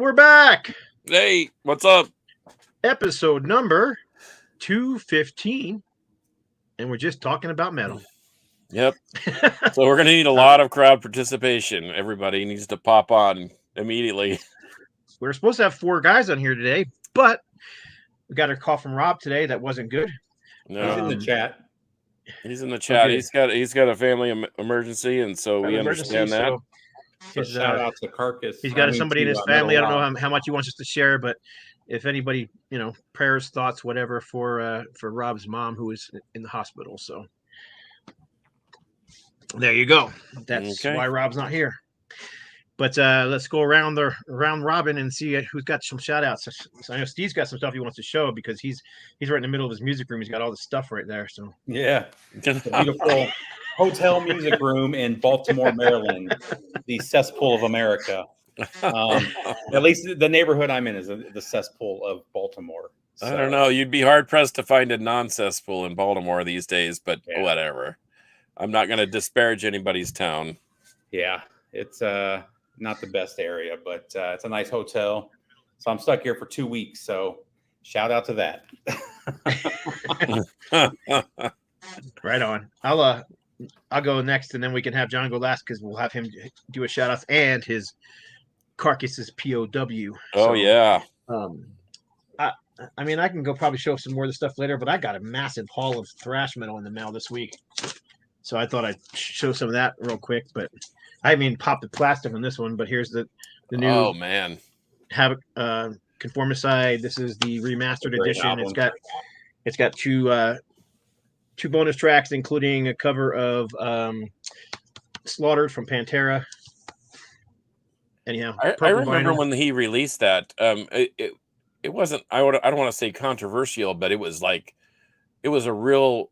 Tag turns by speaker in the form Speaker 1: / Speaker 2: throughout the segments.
Speaker 1: We're back.
Speaker 2: Hey, what's up?
Speaker 1: Episode number 215. And we're just talking about metal.
Speaker 2: Yep. So we're going to need a lot of crowd participation. Everybody needs to pop on immediately.
Speaker 1: We're supposed to have 4 guys on here today, but we got a call from Rob today that wasn't good.
Speaker 3: No. He's in the chat.
Speaker 2: He's in the chat. Okay. He's got a family emergency, and so we understand that.
Speaker 3: So shout out to Carcass.
Speaker 1: He's got somebody in his family. I don't know how much he wants us to share, but if anybody, prayers, thoughts, whatever for Rob's mom who is in the hospital. So there you go. That's why Rob's not here. But let's go around robin and see who's got some shout outs. So I know Steve's got some stuff he wants to show because he's right in the middle of his music room. He's got all the stuff right there. So
Speaker 3: yeah, beautiful hotel music room in Baltimore, Maryland, the cesspool of America. At least the neighborhood I'm in is the cesspool of Baltimore.
Speaker 2: So. I don't know. You'd be hard pressed to find a non-cesspool in Baltimore these days, but whatever. I'm not going to disparage anybody's town.
Speaker 3: Yeah, it's not the best area, but it's a nice hotel. So I'm stuck here for 2 weeks. So shout out to that.
Speaker 1: Right on. I'll go next, and then we can have John go last because we'll have him do a shout outs and his Carcass's POW.
Speaker 2: Oh, yeah.
Speaker 1: I mean, I can go probably show some more of the stuff later, but I got a massive haul of thrash metal in the mail this week. So I thought I'd show some of that real quick, but I haven't even popped the plastic on this one, but here's the new Havoc Conformicide. This is the remastered edition. Album. It's got two bonus tracks, including a cover of Slaughtered from Pantera. Anyhow,
Speaker 2: I remember when he released that. It wasn't. I don't want to say controversial, but it was a real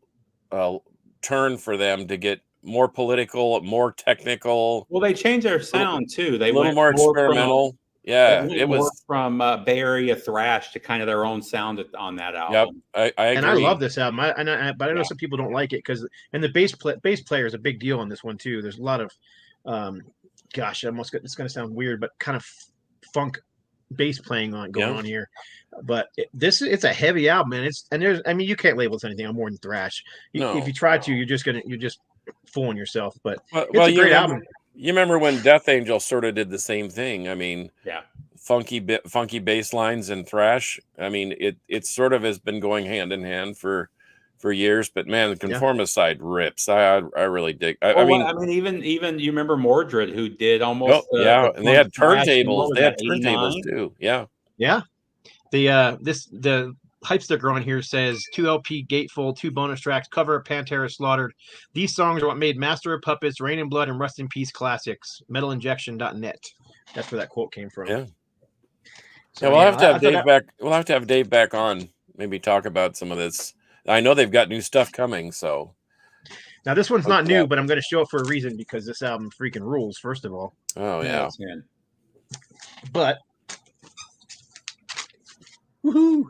Speaker 2: turn for them to get more political, more technical.
Speaker 3: Well, they changed their sound too. They
Speaker 2: a little more experimental. It was
Speaker 3: from Bay Area thrash to kind of their own sound on that album.
Speaker 2: Yep, I agree.
Speaker 1: And I love this album. But I know some people don't like it because the bass player is a big deal on this one too. There's a lot of, it's going to sound weird, but kind of funk bass playing going on here. But it's a heavy album, man. You can't label this anything more than thrash. If you try to, you're just fooling yourself. But it's a great album.
Speaker 2: You remember when Death Angel sort of did the same thing? I mean, funky bass lines and thrash. I mean, it sort of has been going hand in hand for years. But man, the Conformicide rips. I really dig. I mean,
Speaker 3: even you remember Mordred, who did almost
Speaker 2: and they had turntables. They had turntables too. Yeah.
Speaker 1: The hype sticker on here says 2 LP gatefold, 2 bonus tracks, cover of Pantera Slaughtered. These songs are what made Master of Puppets, Rain and Blood, and Rust in Peace classics. Metalinjection.net. That's where that quote came from.
Speaker 2: Yeah. So we'll have to have Dave back. We'll have to have Dave back on. Maybe talk about some of this. I know they've got new stuff coming. So
Speaker 1: now this one's not new, but I'm going to show it for a reason because this album freaking rules. First of all.
Speaker 2: Oh yeah.
Speaker 1: But. Woohoo!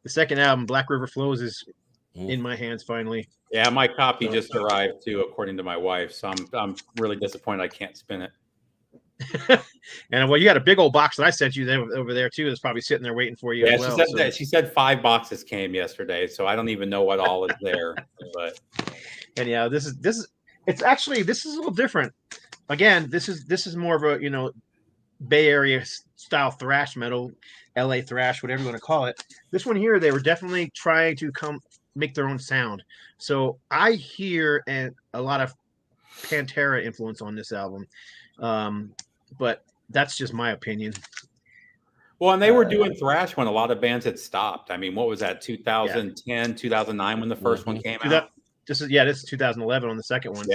Speaker 1: The second album, Black River Flows, is in my hands finally.
Speaker 3: Yeah, my copy just arrived too, according to my wife. So I'm really disappointed I can't spin it.
Speaker 1: And you got a big old box that I sent you over there too. That's probably sitting there waiting for you.
Speaker 3: Yeah, as well, she said 5 boxes came yesterday, so I don't even know what all is there. But
Speaker 1: this is a little different. Again, this is more of a Bay Area style thrash metal. LA thrash, whatever you want to call it. This one here, they were definitely trying to make their own sound. So I hear a lot of Pantera influence on this album, but that's just my opinion.
Speaker 3: Well, and they were doing thrash when a lot of bands had stopped. I mean, what was that? 2010, 2009 when the first one came out.
Speaker 1: This is 2011 on the second one.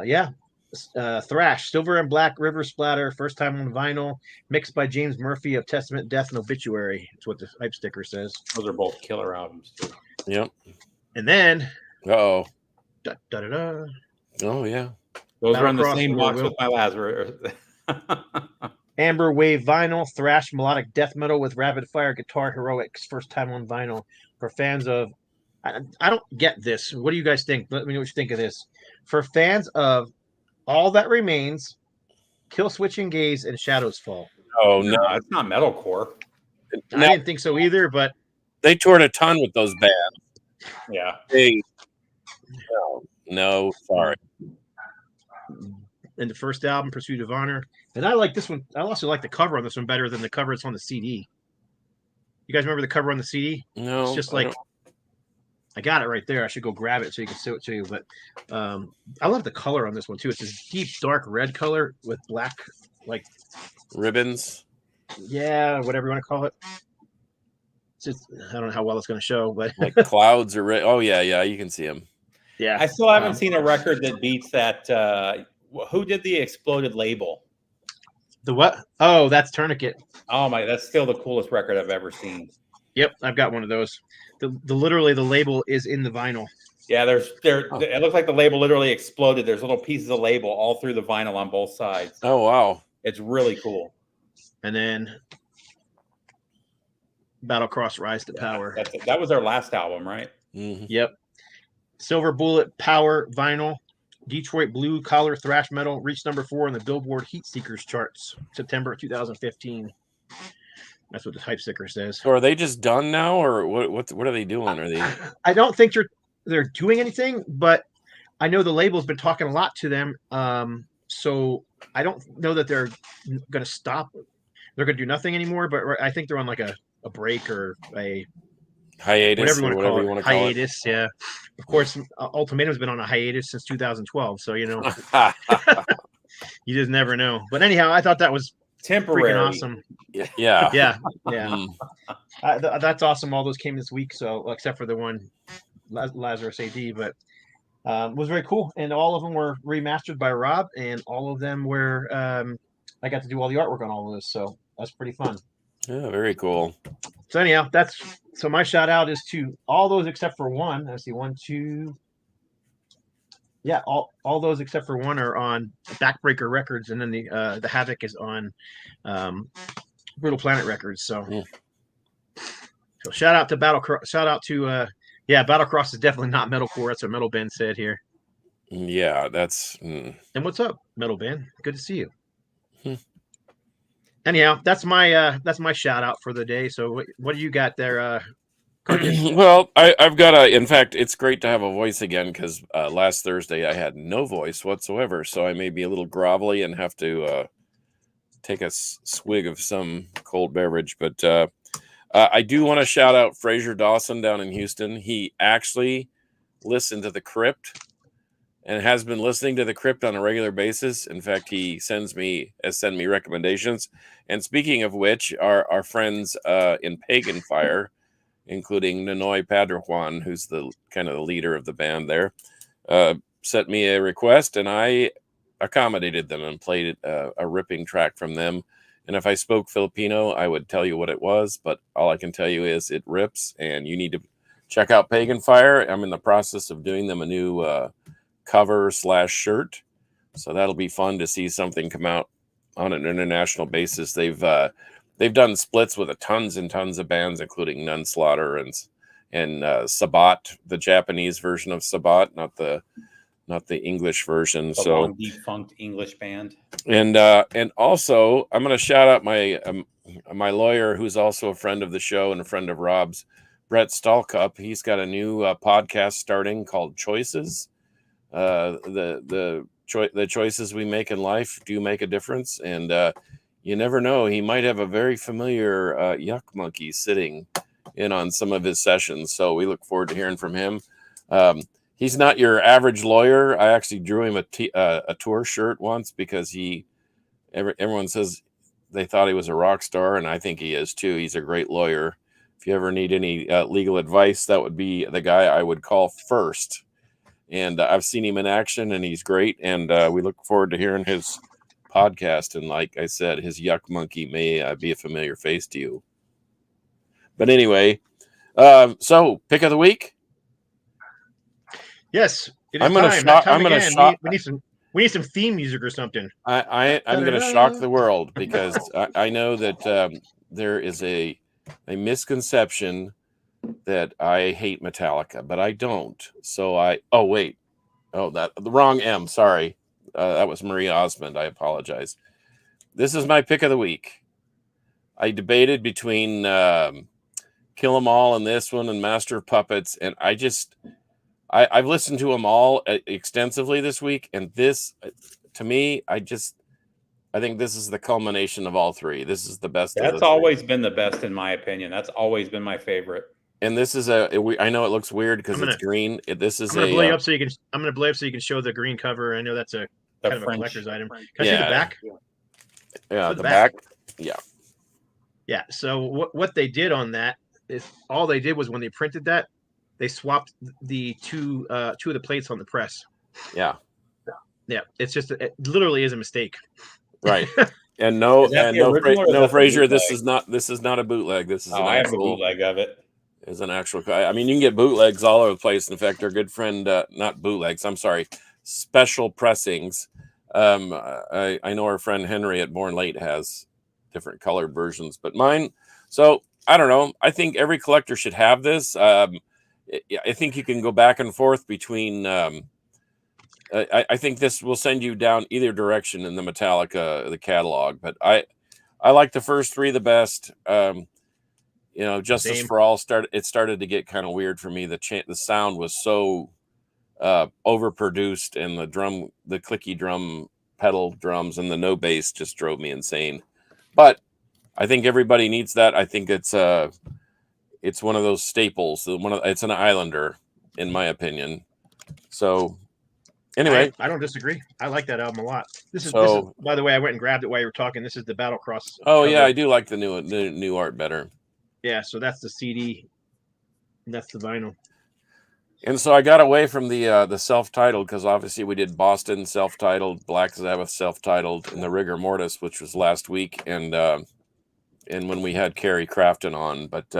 Speaker 1: Yeah. So, thrash, Silver and Black River Splatter, first time on vinyl, mixed by James Murphy of Testament, Death, and Obituary. That's what the hype sticker says.
Speaker 3: Those are both killer albums too.
Speaker 2: Yep.
Speaker 1: And then
Speaker 2: oh
Speaker 3: yeah, those are on the same box with my Lazarus.
Speaker 1: Amber Wave vinyl, thrash melodic death metal with rapid fire guitar heroics, first time on vinyl. For fans of I don't get this. What do you guys think? Let me know what you think of this. For fans of All That Remains, Kill Switch and Gaze, and Shadows Fall.
Speaker 2: Oh
Speaker 3: No,
Speaker 2: no,
Speaker 3: it's not metalcore.
Speaker 1: I didn't think so either, but
Speaker 2: they toured a ton with those bands.
Speaker 3: Yeah.
Speaker 2: No, sorry.
Speaker 1: in the first album, Pursuit of Honor. And I like this one. I also like the cover on this one better than the cover that's on the CD. You guys remember the cover on the CD?
Speaker 2: No,
Speaker 1: it's just like I got it right there. I should go grab it so you can show it to you. But I love the color on this one too. It's this deep dark red color with black like
Speaker 2: ribbons.
Speaker 1: Yeah, whatever you want to call it. It's just, I don't know how well it's going to show, but
Speaker 2: like clouds or red. Oh yeah, you can see them.
Speaker 1: Yeah,
Speaker 3: I still haven't seen a record that beats that. Who did the Exploded label?
Speaker 1: The what? Oh, that's Tourniquet.
Speaker 3: Oh my, that's still the coolest record I've ever seen.
Speaker 1: Yep, I've got one of those. The literally the label is in the vinyl.
Speaker 3: Yeah, it looks like the label literally exploded. There's little pieces of label all through the vinyl on both sides.
Speaker 2: Oh wow,
Speaker 3: it's really cool.
Speaker 1: And then Battlecross Rise to Power.
Speaker 3: That was their last album, right?
Speaker 2: Mm-hmm.
Speaker 1: Yep. Silver Bullet Power vinyl. Detroit Blue Collar Thrash Metal reached number 4 on the Billboard Heat Seekers charts, September 2015. That's what the hype sticker says.
Speaker 2: So are they just done now, or what are they doing? Are they?
Speaker 1: I don't think they're doing anything, but I know the label's been talking a lot to them. So I don't know that they're going to stop. They're going to do nothing anymore, but I think they're on like a break or a
Speaker 2: hiatus,
Speaker 1: whatever you want to call it.
Speaker 2: Hiatus,
Speaker 1: yeah. Of course, Ultimatum's been on a hiatus since 2012, so you you just never know. But anyhow, I thought that was
Speaker 3: temporary,
Speaker 1: freaking awesome.
Speaker 2: Yeah.
Speaker 1: That's awesome. All those came this week, so except for the one Lazarus AD, but it was very cool, and all of them were remastered by Rob, and all of them were I got to do all the artwork on all of this, so that's pretty fun.
Speaker 2: Yeah, very cool.
Speaker 1: So anyhow, so my shout out is to all those except for one. I see 1, 2. Yeah, all those except for one are on Backbreaker Records, and then the Havoc is on Brutal Planet Records. So, so shout out to Battlecross. Shout out to Battlecross is definitely not metalcore. That's what Metal Ben said here.
Speaker 2: Yeah, that's.
Speaker 1: And what's up, Metal Ben? Good to see you. Anyhow, that's my shout out for the day. So what do you got there?
Speaker 2: Well, I've got in fact, it's great to have a voice again, because last Thursday I had no voice whatsoever. So I may be a little grovelly and have to take a swig of some cold beverage. But I do want to shout out Fraser Dawson down in Houston. He actually listened to the Crypt and has been listening to the Crypt on a regular basis. In fact, he send me recommendations. And speaking of which, our friends in Pagan Fire, including Ninoy Padrajuan, who's the kind of the leader of the band there, sent me a request, and I accommodated them and played a ripping track from them. And if I spoke Filipino, I would tell you what it was, but all I can tell you is it rips, and you need to check out Pagan Fire. I'm in the process of doing them a new cover/shirt, so that'll be fun to see something come out on an international basis. They've done splits with tons and tons of bands, including Nunslaughter and Sabat, the Japanese version of Sabat, not the English version.
Speaker 3: The long defunct English band.
Speaker 2: And also I'm going to shout out my lawyer, who's also a friend of the show and a friend of Rob's, Brett Stallcup. He's got a new podcast starting called Choices. The choices we make in life do make a difference, and you never know, he might have a very familiar yuck monkey sitting in on some of his sessions. So we look forward to hearing from him. He's not your average lawyer. I actually drew him a tour shirt once because everyone says they thought he was a rock star, and I think he is too. He's a great lawyer. If you ever need any legal advice, that would be the guy I would call first. And I've seen him in action, and he's great. And we look forward to hearing his podcast. And like I said, his yuck monkey may be a familiar face to you. But anyway, so pick of the week.
Speaker 1: Yes, it is
Speaker 2: I'm going to shock.
Speaker 1: We need some theme music or something.
Speaker 2: I'm going to shock the world, because I know that there is a misconception that I hate Metallica, but I don't. So the wrong M. Sorry, that was Marie Osmond. I apologize. This is my pick of the week. I debated between Kill 'Em All and this one and Master of Puppets, and I've listened to them all extensively this week, and this, to me, I think this is the culmination of all three. This is the best.
Speaker 3: That's always been the best, in my opinion. That's always been my favorite.
Speaker 2: And this is I know it looks weird because it's green. This is
Speaker 1: I'm gonna blow you up so you can. I'm gonna blow you up so you can show the green cover. I know that's a kind of a collector's item. Can I see the back?
Speaker 2: Yeah, the back.
Speaker 1: Yeah. So what they did on that is all they did was when they printed that, they swapped the two of the plates on the press.
Speaker 2: Yeah.
Speaker 1: Yeah. It's just it literally is a mistake.
Speaker 2: Right. And no Fraser, this is not a bootleg. This is an
Speaker 3: I have a bootleg of it.
Speaker 2: Is an actual. I mean, you can get bootlegs all over the place. In fact, our good friend, not bootlegs. I'm sorry, special pressings. I know our friend Henry at Born Late has different colored versions, but mine. So I don't know. I think every collector should have this. I think you can go back and forth between. I think this will send you down either direction in the Metallica catalog, but I like the first three the best. Justice for All started to get kind of weird for me. The sound was so overproduced, and the clicky drum pedal drums and the no bass just drove me insane. But I think everybody needs that. I think it's one of those staples. It's an Islander, in my opinion. So anyway,
Speaker 1: I don't disagree. I like that album a lot. This is by the way, I went and grabbed it while you were talking. This is the Battlecross.
Speaker 2: Oh cover. Yeah, I do like the new art better.
Speaker 1: Yeah, so that's the CD. And that's the vinyl.
Speaker 2: And so I got away from the self-titled because obviously we did Boston self-titled, Black Sabbath self-titled, and the Rigor Mortis, which was last week, and when we had Kerry Crafton on. But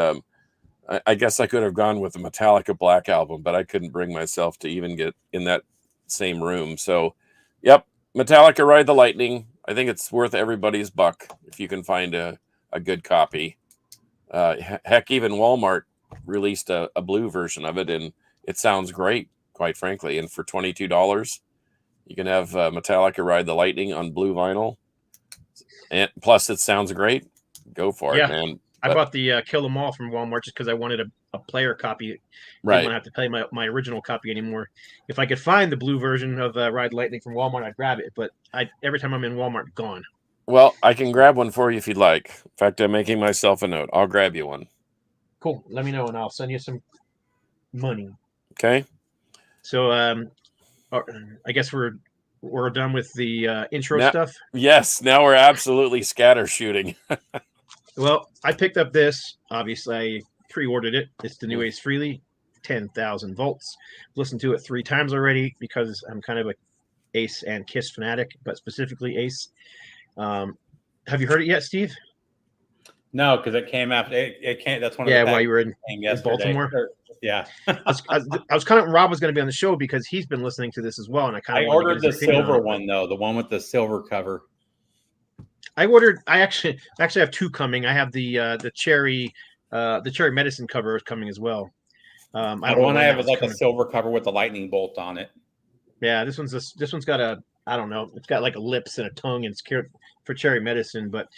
Speaker 2: I guess I could have gone with the Metallica Black album, but I couldn't bring myself to even get in that same room. So, yep, Metallica Ride the Lightning. I think it's worth everybody's buck if you can find a good copy. Heck, even Walmart released a blue version of it, and it sounds great, quite frankly. And for $22, you can have Metallica Ride the Lightning on blue vinyl, and plus it sounds great. Go for it, man.
Speaker 1: I bought the Kill 'Em All from Walmart just because I wanted a player copy.
Speaker 2: Right.
Speaker 1: Didn't want to have to play my original copy anymore. If I could find the blue version of Ride the Lightning from Walmart, I'd grab it. But every time I'm in Walmart, gone.
Speaker 2: Well, I can grab one for you if you'd like. In fact, I'm making myself a note. I'll grab you one.
Speaker 1: Cool. Let me know, and I'll send you some money.
Speaker 2: Okay.
Speaker 1: So, I guess we're done with the intro stuff.
Speaker 2: Yes. Now we're absolutely scatter shooting.
Speaker 1: Well, I picked up this. Obviously, I pre-ordered it. It's the new Ace Frehley, 10,000 volts. Listened to it 3 times already because I'm kind of a Ace and Kiss fanatic, but specifically Ace. Have you heard it yet, Steve?
Speaker 3: No, because it came after. It came. That's one of
Speaker 1: the while you were in
Speaker 3: Baltimore.
Speaker 1: Yeah, I was kind of Rob was going to be on the show because he's been listening to this as well, and I
Speaker 3: ordered the silver one though, the one with the silver cover.
Speaker 1: I actually have 2 coming. I have the cherry medicine cover is coming as well.
Speaker 3: The one I have is like a silver cover with the lightning bolt on it.
Speaker 1: Yeah, this one's got a, I don't know, it's got like a lips and a tongue, and it's for cherry medicine. But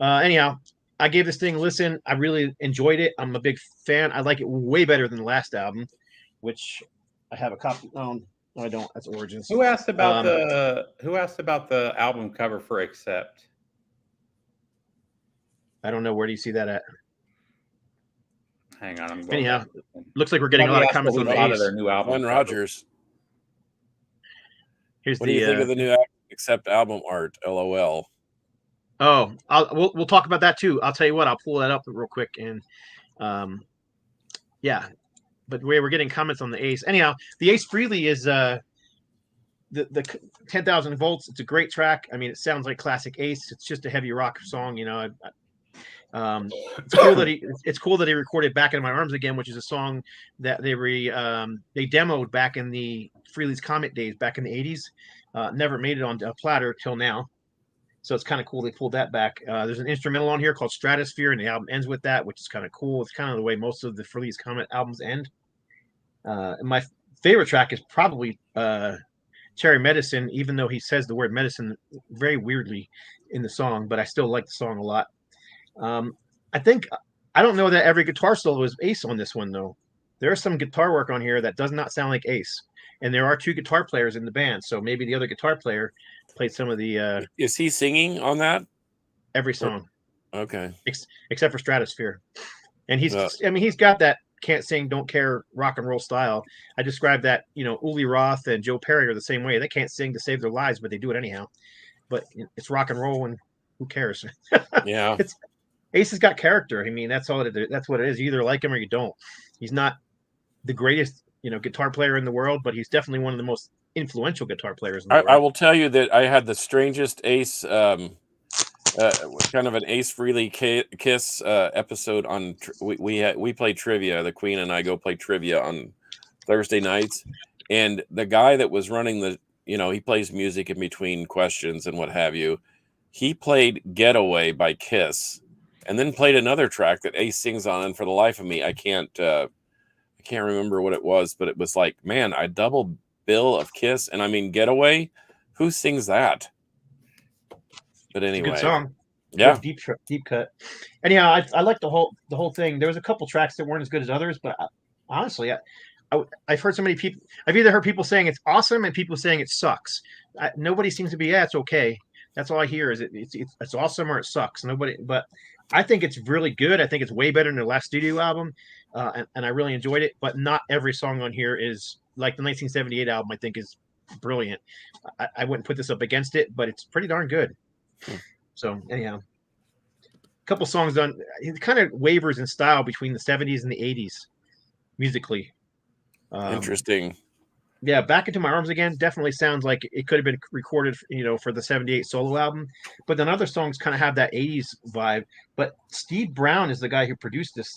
Speaker 1: anyhow, I gave this thing a listen. I really enjoyed it. I'm a big fan. I like it way better than the last album, which I have a copy. No, I don't. That's Origins.
Speaker 3: Who asked about the album cover for Accept?
Speaker 1: I don't know. Where do you see that at?
Speaker 3: Hang on.
Speaker 1: Anyhow, looks like we're getting a lot of comments on
Speaker 3: their new album.
Speaker 2: Glenn Rogers.
Speaker 1: What
Speaker 2: do you think of the new Accept album art? LOL.
Speaker 1: Oh, we'll talk about that too. I'll tell you what. I'll pull that up real quick, and yeah. But we're getting comments on the Ace. Anyhow, the Ace Frehley is the 10,000 volts. It's a great track. I mean, it sounds like classic Ace. It's just a heavy rock song, you know. It's cool that he recorded "Back in My Arms Again," which is a song that they demoed back in the Frehley's Comet days, back in the 80s. Never made it on a platter till now. So it's kind of cool they pulled that back. There's an instrumental on here called Stratosphere, and the album ends with that, which is kind of cool. It's kind of the way most of the Frehley's Comet albums end. And my favorite track is probably Cherry Medicine, even though he says the word medicine very weirdly in the song, but I still like the song a lot. I think I don't know that every guitar solo is Ace on this one though. There's some guitar work on here that does not sound like Ace, and there are 2 guitar players in the band, so maybe the other guitar player played some of the.
Speaker 2: Is he singing on that?
Speaker 1: Every song.
Speaker 2: Okay.
Speaker 1: Except for Stratosphere, and he's got that can't sing, don't care rock and roll style. I described that, Uli Roth and Joe Perry are the same way. They can't sing to save their lives, but they do it anyhow. But it's rock and roll, and who cares?
Speaker 2: Yeah.
Speaker 1: Ace has got character. I mean, that's all it is. That's what it is. You either like him or you don't. He's not the greatest, guitar player in the world, but he's definitely one of the most influential guitar players in the world.
Speaker 2: I will tell you that I had the strangest Ace, kind of an Ace Frehley Kiss episode on. We play trivia. The Queen and I go play trivia on Thursday nights, and the guy that was running he plays music in between questions and what have you. He played "Getaway" by Kiss, and then played another track that Ace sings on. And for the life of me, I can't remember what it was, but it was like, man, I double bill of Kiss, and I mean "Getaway." Who sings that? But anyway,
Speaker 1: good song.
Speaker 2: Yeah,
Speaker 1: deep cut. Anyhow, I like the whole thing. There was a couple tracks that weren't as good as others, but honestly, I've heard so many people. I've either heard people saying it's awesome and people saying it sucks. Nobody seems to be. Yeah, it's okay. That's all I hear is it's awesome or it sucks. Nobody, but I think it's really good. I think it's way better than the last studio album, and I really enjoyed it. But not every song on here is like the 1978 album. I think is brilliant. I wouldn't put this up against it, but it's pretty darn good. So anyhow, a couple songs on. It kind of wavers in style between the 70s and the 80s musically.
Speaker 2: Interesting.
Speaker 1: Yeah, Back Into My Arms Again definitely sounds like it could have been recorded, for the 78 solo album. But then other songs kind of have that 80s vibe. But Steve Brown is the guy who produced this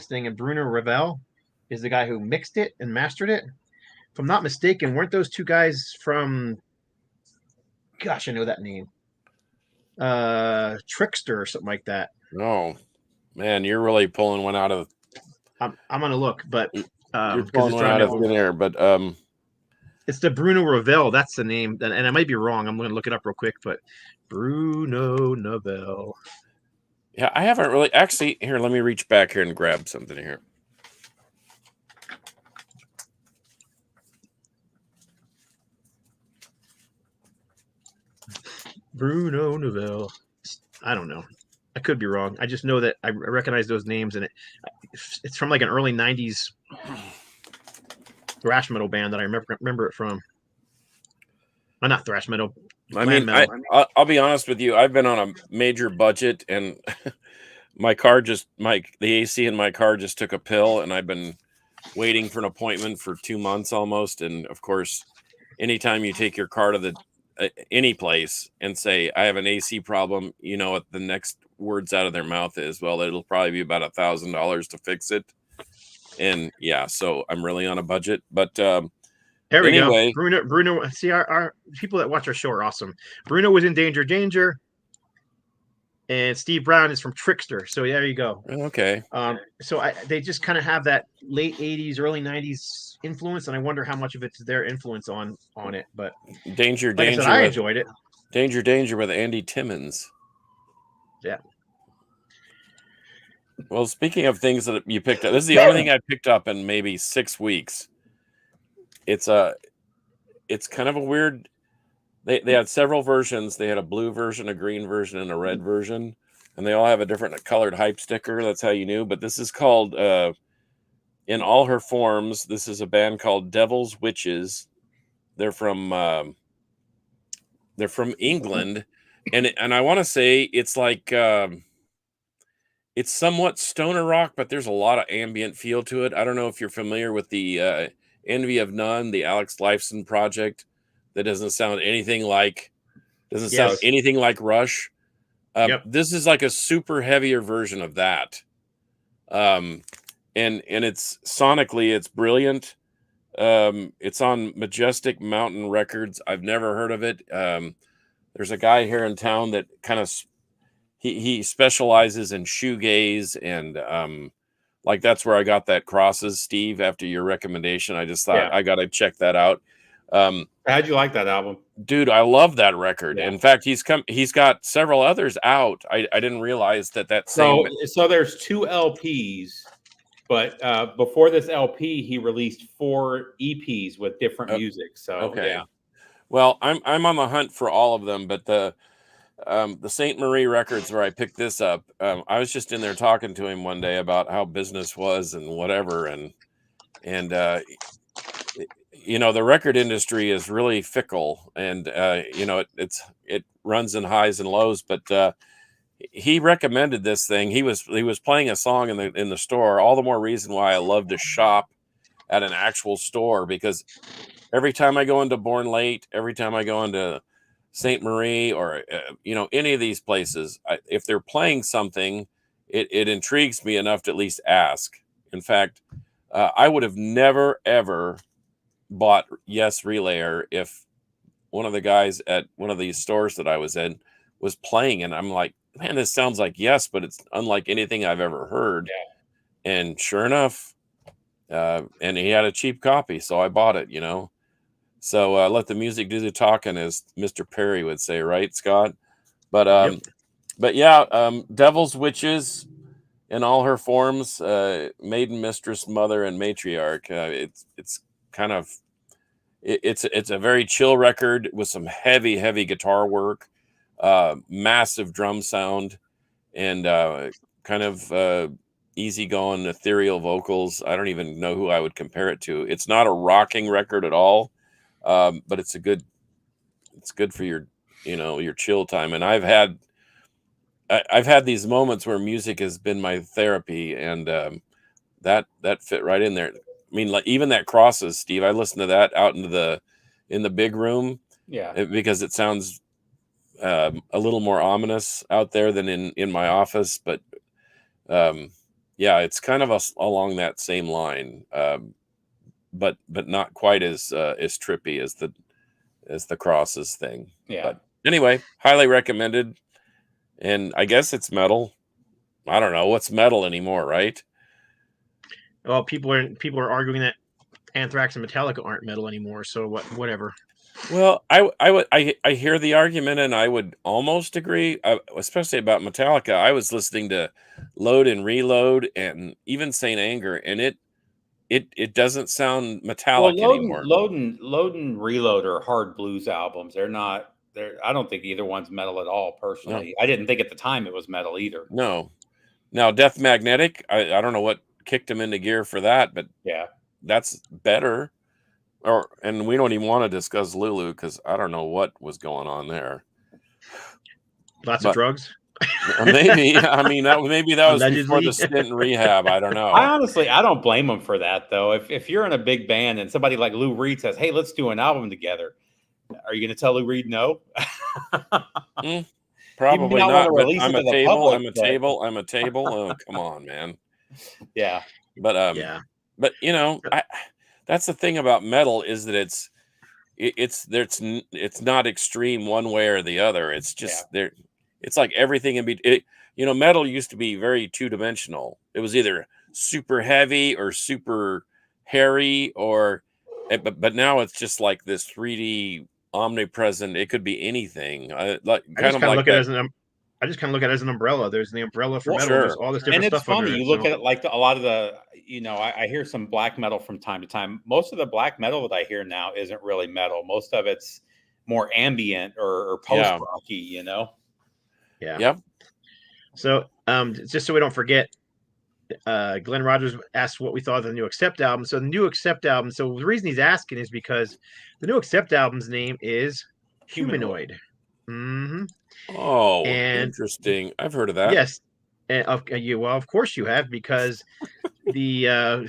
Speaker 1: thing, and Bruno Ravel is the guy who mixed it and mastered it. If I'm not mistaken, weren't those 2 guys from, gosh, I know that name. Trickster or something like that.
Speaker 2: No, man, you're really pulling one out of.
Speaker 1: I'm gonna look, but
Speaker 2: you're pulling one out of thin air. But
Speaker 1: it's the Bruno Ravel. That's the name, and I might be wrong. I'm gonna look it up real quick, but Bruno Ravel.
Speaker 2: Yeah, I haven't really actually. Here, let me reach back here and grab something here.
Speaker 1: Bruno Ravel. I don't know. I could be wrong. I just know that I recognize those names, and it's from like an early 90s thrash metal band that I remember it from. Not thrash metal.
Speaker 2: I mean, I'll be honest with you. I've been on a major budget, and the AC in my car just took a pill, and I've been waiting for an appointment for 2 months almost. And of course, anytime you take your car to any place and say, I have an AC problem, what the next words out of their mouth is, well, it'll probably be about $1,000 to fix it. And yeah, so I'm really on a budget, but here
Speaker 1: we go. Bruno, see, our people that watch our show are awesome. Bruno was in Danger, and Steve Brown is from Trickster. So there you go.
Speaker 2: Okay.
Speaker 1: So they just kind of have that late 80s, early 90s influence, and I wonder how much of it's their influence on it. But
Speaker 2: Danger,
Speaker 1: I enjoyed it.
Speaker 2: Danger with Andy Timmons.
Speaker 1: Yeah.
Speaker 2: Well, speaking of things that you picked up, this is the only thing I picked up in maybe 6 weeks. It's kind of a weird. They had several versions. They had a blue version, a green version, and a red version, and they all have a different colored hype sticker. That's how you knew. But this is called In All Her Forms. This is a band called Devil's Witches. They're from England, and I want to say it's like it's somewhat stoner rock, but there's a lot of ambient feel to it. I don't know if you're familiar with the Envy of None, the Alex Lifeson project. That doesn't sound anything like Rush.
Speaker 1: Yep.
Speaker 2: This is like a super heavier version of that. And it's sonically, it's brilliant. It's on Majestic Mountain Records. I've never heard of it. There's a guy here in town that kind of he specializes in shoegaze, and like that's where I got that Crosses, Steve. After your recommendation, I just thought I got to check that out.
Speaker 3: How'd you like that album?
Speaker 2: Dude, I love that record.
Speaker 3: Yeah.
Speaker 2: In fact, he's got several others out. I didn't realize that same.
Speaker 3: So there's 2 LPs, but before this LP, he released 4 EPs with different music. So
Speaker 2: okay.
Speaker 3: yeah.
Speaker 2: Well, I'm on the hunt for all of them, but the St. Marie Records where I picked this up, I was just in there talking to him one day about how business was and whatever, and the record industry is really fickle, and it runs in highs and lows. But he recommended this thing. He was playing a song in the store. All the more reason why I love to shop at an actual store, because every time I go into Born Late, every time I go into St. Marie, or any of these places, if they're playing something, it intrigues me enough to at least ask. In fact, I would have never ever bought Yes Relayer if one of the guys at one of these stores that I was in was playing, and I'm like, man, this sounds like Yes, but it's unlike anything I've ever heard. Yeah. And sure enough, and he had a cheap copy, so I bought it. So let the music do the talking, as Mr. Perry would say, right, Scott? But
Speaker 1: Yep.
Speaker 2: but yeah, Devil's Witches in all her forms, maiden, mistress, mother, and matriarch. It's kind of it's a very chill record with some heavy guitar work, massive drum sound, and kind of easygoing, ethereal vocals. I don't even know who I would compare it to. It's not a rocking record at all. But it's good for your chill time. And I've had these moments where music has been my therapy, and that fit right in there. I mean, like even that Crosses, Steve, I listened to that out in the big room.
Speaker 3: Yeah.
Speaker 2: Because it sounds a little more ominous out there than in my office. But yeah, it's kind of along that same line. But not quite as trippy as the Crosses thing.
Speaker 3: Yeah.
Speaker 2: But anyway, highly recommended. And I guess it's metal. I don't know what's metal anymore, right?
Speaker 1: Well, people are arguing that Anthrax and Metallica aren't metal anymore. So whatever.
Speaker 2: Well, I hear the argument, and I would almost agree, especially about Metallica. I was listening to Load and Reload, and even Saint Anger, and it doesn't sound metallic anymore.
Speaker 3: Load and Reload are hard blues albums. They're not. I don't think either one's metal at all. Personally, no. I didn't think at the time it was metal either.
Speaker 2: No. Now, Death Magnetic, I don't know what kicked him into gear for that, but
Speaker 3: yeah,
Speaker 2: that's better. And we don't even want to discuss Lulu, because I don't know what was going on there.
Speaker 1: Lots of drugs.
Speaker 2: Maybe. I mean, maybe that was before the stint in rehab. I don't know.
Speaker 3: I don't blame them for that, though. If you're in a big band and somebody like Lou Reed says, "Hey, let's do an album together," are you going to tell Lou Reed no?
Speaker 2: Probably not. But I'm a table. I'm a table. I'm a table. Oh, come on, man.
Speaker 3: Yeah.
Speaker 2: But
Speaker 1: yeah.
Speaker 2: But that's the thing about metal, is that it's not extreme one way or the other. It's just there. It's like everything in between. Metal used to be very two-dimensional. It was either super heavy or super hairy, but now it's just like this 3D omnipresent. It could be anything. I just kind of look at it as an umbrella. There's the umbrella for metal. Sure.
Speaker 1: There's all this different
Speaker 3: stuff. And it's funny. You look at it like a lot of the, I hear some black metal from time to time. Most of the black metal that I hear now isn't really metal. Most of it's more ambient or post-rocky,
Speaker 1: Yeah.
Speaker 2: Yep.
Speaker 1: So, just so we don't forget, Glenn Rogers asked what we thought of the new Accept album. So the new Accept album. So the reason he's asking is because the new Accept album's name is Humanoid. Mm-hmm.
Speaker 2: Oh, interesting. I've heard of that.
Speaker 1: Yes. And of course you have, because the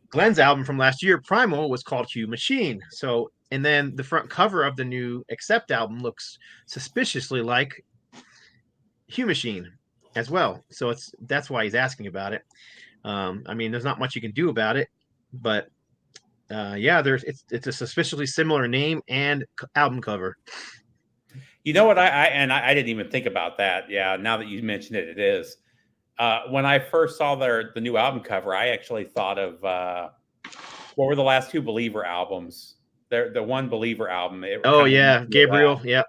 Speaker 1: Glenn's album from last year, Primal, was called Hugh Machine. So, and then the front cover of the new Accept album looks suspiciously like Hugh Machine as well. So that's why he's asking about it. I mean, there's not much you can do about it, but it's a suspiciously similar name and album cover.
Speaker 3: You know what? I didn't even think about that. Yeah, now that you mentioned it, it is. When I first saw the new album cover, I actually thought of what were the last two Believer albums? The one Believer album.
Speaker 1: Oh yeah, Gabriel. Yep.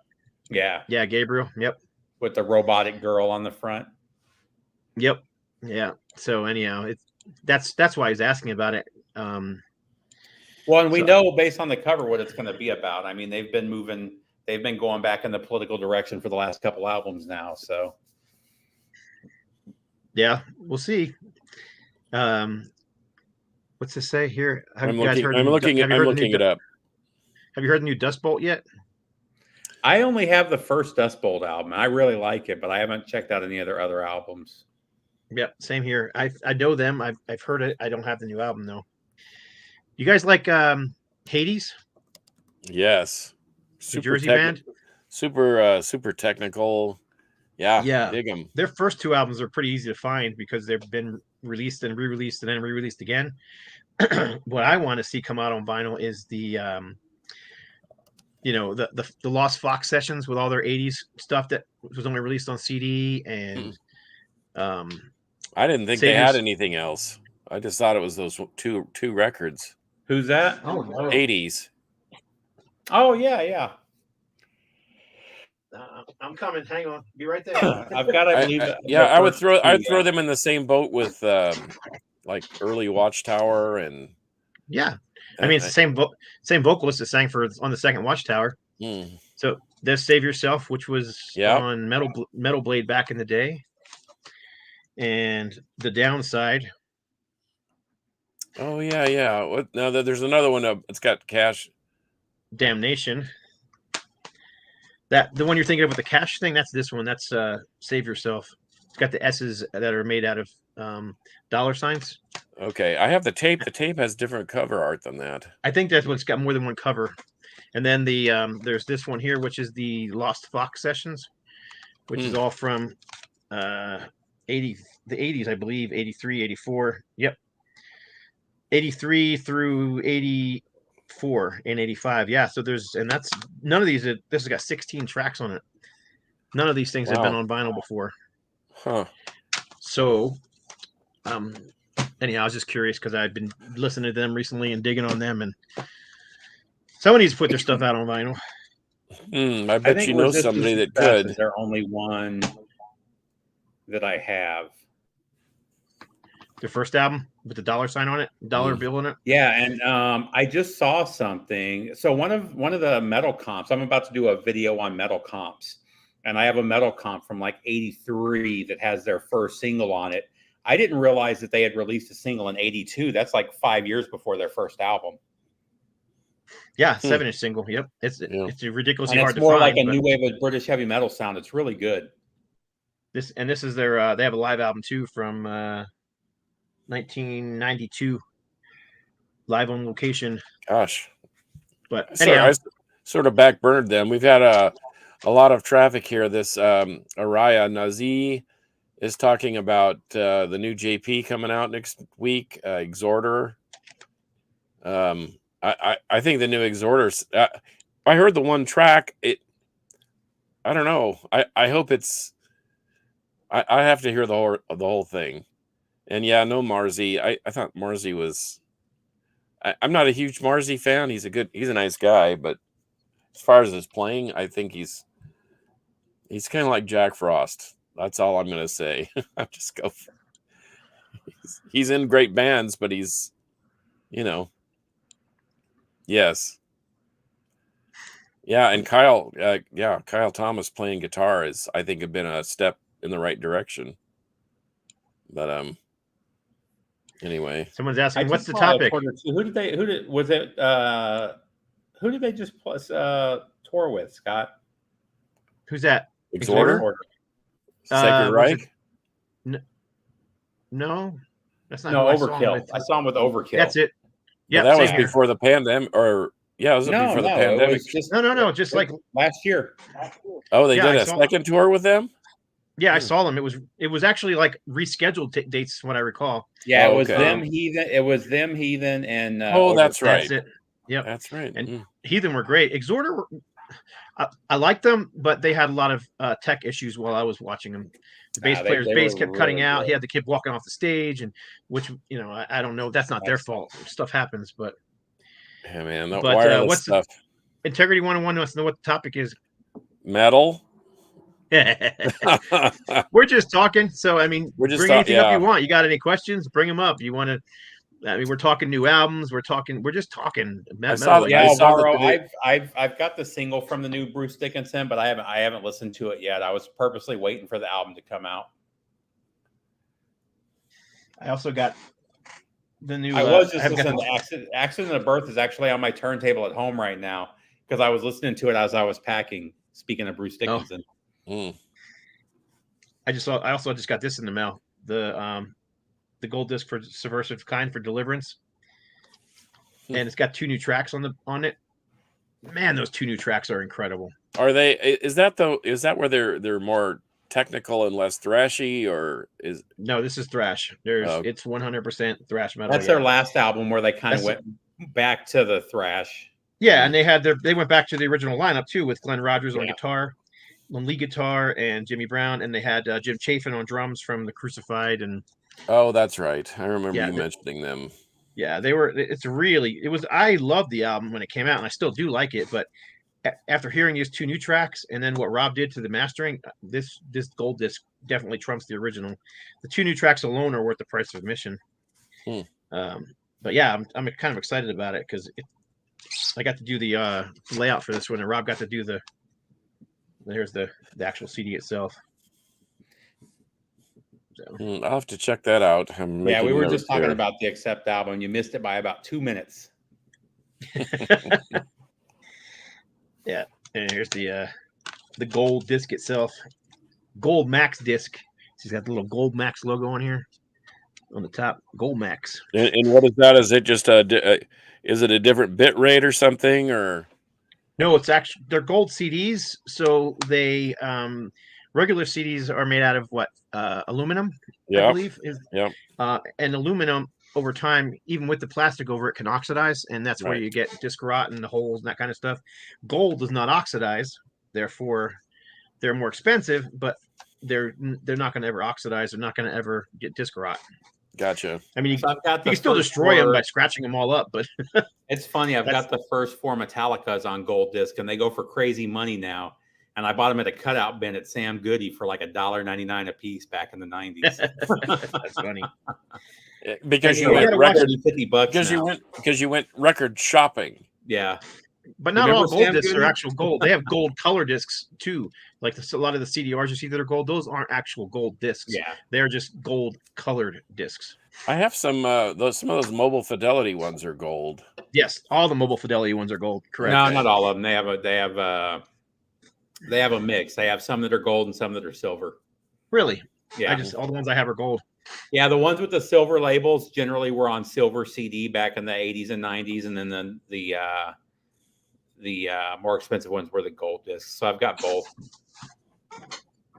Speaker 3: Yeah,
Speaker 1: Gabriel. Yep.
Speaker 3: With the robotic girl on the front.
Speaker 1: Yep. Yeah. So anyhow, that's why he's asking about it.
Speaker 3: Well, and we know based on the cover what it's going to be about. I mean, they've been going back in the political direction for the last couple albums now. So
Speaker 1: yeah, we'll see. What's this say here?
Speaker 2: I'm looking it up.
Speaker 1: Have you heard the new Dust Bolt yet?
Speaker 3: I only have the first Dust Bolt album. I really like it, but I haven't checked out any other albums.
Speaker 1: Yeah, same here. I know them. I've heard it. I don't have the new album though. You guys like Hades?
Speaker 2: Yes.
Speaker 1: The Jersey band?
Speaker 2: Super technical. Yeah. Dig them.
Speaker 1: Their first two albums are pretty easy to find because they've been released and re-released and then re-released again. What I want to see come out on vinyl is the the Lost Fox sessions with all their 80s stuff that was only released on CD and
Speaker 2: I didn't think they had anything else. I just thought it was those two records.
Speaker 3: Who's that?
Speaker 1: Oh no.
Speaker 2: 80s.
Speaker 3: Oh yeah.
Speaker 1: I'm coming. Hang on. Be right there.
Speaker 3: I've got to leave.
Speaker 2: I would throw them in the same boat with like early Watchtower and
Speaker 1: yeah. I mean, it's the same vocalist that sang on the second Watchtower. So there's Save Yourself, which was on Metal Blade back in the day, and The Downside.
Speaker 2: Oh yeah. What now? There's another one. It's got Cash.
Speaker 1: Damnation. The one you're thinking of with the Cash thing, that's this one. That's Save Yourself. It's got the S's that are made out of dollar signs.
Speaker 2: Okay, I have the tape. The tape has different cover art than that.
Speaker 1: I think that's what's got more than one cover. And then there's this one here, which is the Lost Fox sessions, which is all from the 80s, I believe, 83, 84. Yep. 83 through 84 and 85. Yeah, so that's none of these. This has got 16 tracks on it. None of these things have been on vinyl before.
Speaker 2: Huh.
Speaker 1: So, anyhow, I was just curious because I've been listening to them recently and digging on them, and someone needs to put their stuff out on vinyl.
Speaker 2: I bet you know somebody that could.
Speaker 3: Is there only one that I have?
Speaker 1: Their first album with the dollar sign on it, dollar bill on it.
Speaker 3: Yeah, and I just saw something. So one of the metal comps. I'm about to do a video on metal comps, and I have a metal comp from like '83 that has their first single on it. I didn't realize that they had released a single in '82. That's like 5 years before their first album.
Speaker 1: Yeah, 7-inch single. Yep, it's ridiculously hard to
Speaker 3: find. It's more like a
Speaker 1: new
Speaker 3: wave of British heavy metal sound. It's really good.
Speaker 1: This is their. They have a live album too from 1992, live on location.
Speaker 2: Gosh,
Speaker 1: but anyhow,
Speaker 2: I sort of backburnered them. We've had a lot of traffic here. This Araya Nazi is talking about the new JP coming out next week. Exhorter. I think the new Exhorters. I heard the one track. I don't know. I hope it's. I have to hear the whole thing. And yeah, no Marzi. I thought Marzi was. I'm not a huge Marzi fan. He's a nice guy, but as far as his playing, I think he's kind of like Jack Frost. That's all I'm gonna say. I just go. He's in great bands, but he's, yes, yeah. And Kyle Thomas playing guitar is, I think, have been a step in the right direction. But anyway,
Speaker 1: someone's asking, what's the topic?
Speaker 3: Who did they just tour with, Scott?
Speaker 1: Who's that?
Speaker 2: Exhorter? Sacred Reich?
Speaker 1: No, that's not.
Speaker 3: No, Overkill. I saw him with Overkill.
Speaker 1: That's it. Yeah,
Speaker 2: that was before the pandemic, or was it before the pandemic?
Speaker 3: No,
Speaker 1: just like
Speaker 3: last year.
Speaker 2: Oh, they did a second tour with them.
Speaker 1: Yeah, I saw them. It was actually like rescheduled dates, when I recall.
Speaker 3: Yeah, it was them, Heathen. It was them, Heathen, and
Speaker 2: that's right.
Speaker 1: That's it. Yeah,
Speaker 2: that's right.
Speaker 1: And Heathen were great. Exhorter, I liked them, but they had a lot of tech issues while I was watching them. The bass player's bass kept cutting out. Good. He had to keep walking off the stage, and which I don't know. That's not their fault. Stuff happens, but
Speaker 2: yeah, man, that wireless
Speaker 1: what's
Speaker 2: stuff.
Speaker 1: Integrity 101 wants to know what the topic is.
Speaker 2: Metal.
Speaker 1: We're just talking. So I mean,
Speaker 2: we're just
Speaker 1: bring anything up you want. You got any questions? Bring them up. You want to? I mean, we're talking new albums. We're just talking.
Speaker 3: Metal. I've got the single from the new Bruce Dickinson, but I haven't listened to it yet. I was purposely waiting for the album to come out.
Speaker 1: I also got the new.
Speaker 3: I was just listening to Accident of Birth is actually on my turntable at home right now because I was listening to it as I was packing. Speaking of Bruce Dickinson.
Speaker 2: Oh.
Speaker 1: I also just got this in the mail. The gold disc for Subversive Kind for Deliverance, and it's got 2 new tracks on it. Man, those 2 new tracks are incredible.
Speaker 2: Are they? Is that where they're more technical and less thrashy, or is?
Speaker 1: No, this is thrash. It's 100% thrash metal.
Speaker 3: That's their last album where they kind of went back to the thrash.
Speaker 1: Yeah, and they went back to the original lineup too with Glenn Rogers on guitar, on lead guitar, and Jimmy Brown, and they had Jim Chafin on drums from the Crucified and.
Speaker 2: Oh, that's right. I remember you mentioning them.
Speaker 1: Yeah, they were. I loved the album when it came out, and I still do like it. But after hearing these 2 new tracks, and then what Rob did to the mastering, this gold disc definitely trumps the original. The 2 new tracks alone are worth the price of admission. But yeah, I'm kind of excited about it because I got to do the layout for this one, and Rob got to do here's the actual CD itself.
Speaker 2: So. I'll have to check that out.
Speaker 3: Yeah, we were just talking about the Accept album. You missed it by about 2 minutes.
Speaker 1: Yeah, and here's the gold disc itself. Gold Max disc. She's got the little Gold Max logo on here on the top. Gold Max.
Speaker 2: And what is that? Is it just is it a different bit rate or something, or?
Speaker 1: No, it's actually they're gold CDs. So they regular CDs are made out of what? Aluminum, I believe. And aluminum over time, even with the plastic over it, can oxidize, and that's where you get disc rot and the holes and that kind of stuff. Gold does not oxidize, therefore they're more expensive, but they're not going to ever oxidize. They're not going to ever get disc rot.
Speaker 2: Gotcha.
Speaker 1: I mean, you can still destroy them by scratching them all up, but
Speaker 3: it's funny. I've got the first 4 Metallicas on gold disc, and they go for crazy money now. And I bought them at a cutout bin at Sam Goody for like $1.99 a piece back in the 90s.
Speaker 1: That's funny.
Speaker 2: Because you went $50 because you went record shopping.
Speaker 3: Yeah.
Speaker 1: But not all gold discs are actual gold. They have gold color discs too. Like a lot of the CDRs you see that are gold, those aren't actual gold discs.
Speaker 3: Yeah.
Speaker 1: They're just gold colored discs.
Speaker 2: I have some of those Mobile Fidelity ones are gold.
Speaker 1: Yes, all the Mobile Fidelity ones are gold. Correct.
Speaker 3: No, not all of them. They have a mix. They have some that are gold and some that are silver.
Speaker 1: Really?
Speaker 3: Yeah.
Speaker 1: All the ones I have are gold.
Speaker 3: Yeah, the ones with the silver labels generally were on silver CD back in the 80s and 90s, and then the more expensive ones were the gold discs. So I've got both.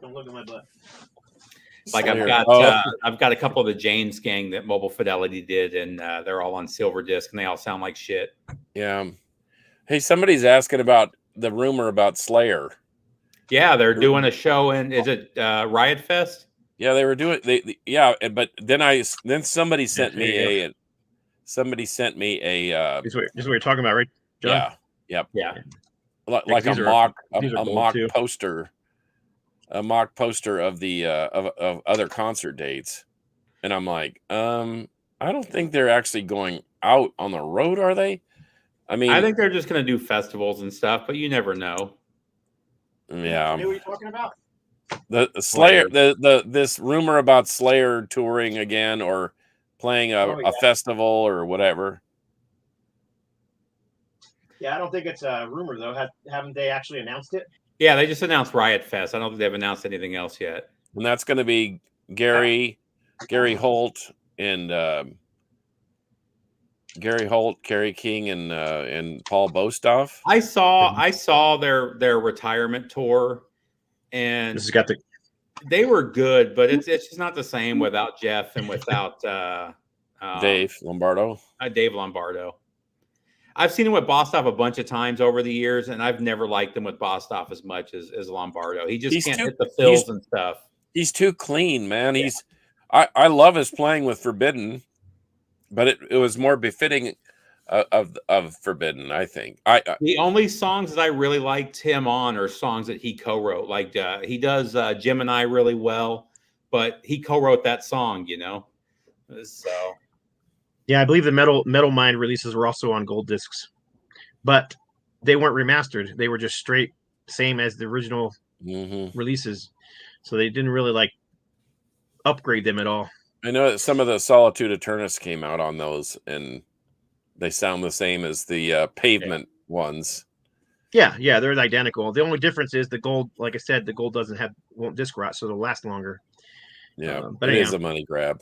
Speaker 1: Don't look at my butt.
Speaker 3: Like I've got a couple of the James Gang that Mobile Fidelity did, and they're all on silver disc, and they all sound like shit.
Speaker 2: Yeah. Hey, somebody's asking about the rumor about Slayer.
Speaker 3: Yeah, they're doing a show in, is it Riot Fest?
Speaker 2: Yeah, they were doing but then somebody sent me a
Speaker 1: This is what you're talking about, right, John?
Speaker 2: Yeah. Yep.
Speaker 3: Yeah.
Speaker 2: Like a mock poster. A mock poster of the of other concert dates. And I'm like, I don't think they're actually going out on the road, are they? I mean,
Speaker 3: I think they're just going to do festivals and stuff, but you never know.
Speaker 2: Yeah.
Speaker 1: What are you talking about?
Speaker 2: The Slayer, this rumor about Slayer touring again or playing a festival or whatever.
Speaker 1: Yeah, I don't think it's a rumor though. Haven't they actually announced it?
Speaker 3: Yeah, they just announced Riot Fest. I don't think they've announced anything else yet.
Speaker 2: And that's going to be Gary Holt and Kerry King and Paul Bostoff.
Speaker 3: I saw their retirement tour, and they were good, but it's just not the same without Jeff and without
Speaker 2: Dave Lombardo.
Speaker 3: Dave Lombardo. I've seen him with Bostaph a bunch of times over the years, and I've never liked him with Bostaph as much as Lombardo. He just can't hit the fills and stuff.
Speaker 2: He's too clean, man. Yeah. I love his playing with Forbidden, but it was more befitting of Forbidden, I think.
Speaker 3: The only songs that I really liked him on are songs that he co-wrote. Like he does Gemini really well, but he co-wrote that song, you know. So
Speaker 1: yeah, I believe the Metal Mind releases were also on gold discs, but they weren't remastered. They were just straight same as the original releases, so they didn't really like upgrade them at all.
Speaker 2: I know that some of the Solitude Aeternus came out on those, and they sound the same as the Pavement ones.
Speaker 1: Yeah, they're identical. The only difference is the gold. Like I said, the gold won't disc rot, so it'll last longer.
Speaker 2: Yeah, but it is a money grab.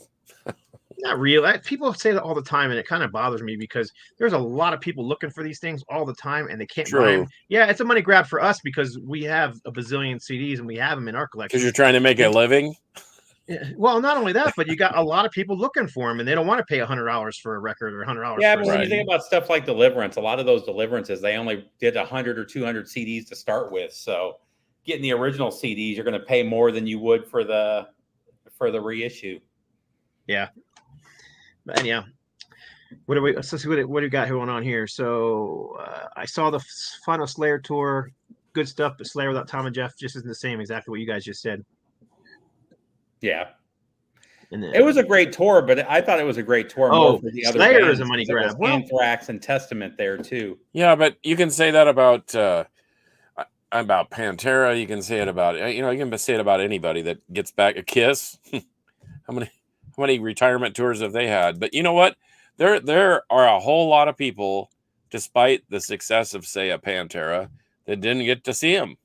Speaker 1: Not real. People say that all the time, and it kind of bothers me because there's a lot of people looking for these things all the time, and they can't buy them. Yeah, it's a money grab for us because we have a bazillion CDs and we have them in our collection.
Speaker 2: Because you're trying to make a living.
Speaker 1: Well, not only that, but you got a lot of people looking for them, and they don't want to pay $100 for a record or $100.
Speaker 3: Yeah, but when you think about stuff like Deliverance, a lot of those Deliverances, they only did 100 or 200 CDs to start with. So, getting the original CDs, you're going to pay more than you would for the reissue.
Speaker 1: Yeah. But anyhow, what do we got going on here? So I saw the final Slayer tour, good stuff, but Slayer without Tom and Jeff just isn't the same. Exactly what you guys just said.
Speaker 3: Yeah, and then, it was a great tour, but I thought it was a great tour.
Speaker 1: More for the Slayer other is a money grab.
Speaker 3: Anthrax and Testament there too.
Speaker 2: Yeah, but you can say that about Pantera. You can say it about you can say it about anybody that gets back. A Kiss. How many retirement tours have they had? But you know what? There are a whole lot of people, despite the success of, say, a Pantera, that didn't get to see him.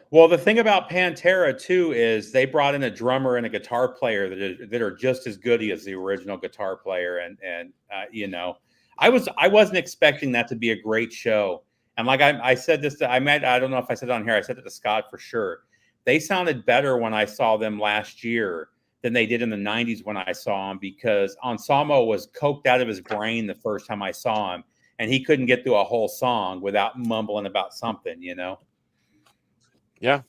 Speaker 3: Well, the thing about Pantera too is they brought in a drummer and a guitar player that are just as good as the original guitar player, and I wasn't expecting that to be a great show. And like I said this to I don't know if I said it on here. I said it to Scott for sure. They sounded better when I saw them last year than they did in the 90s when I saw him, because Anselmo was coked out of his brain the first time I saw him, and he couldn't get through a whole song without mumbling about something, you know?
Speaker 2: Yeah.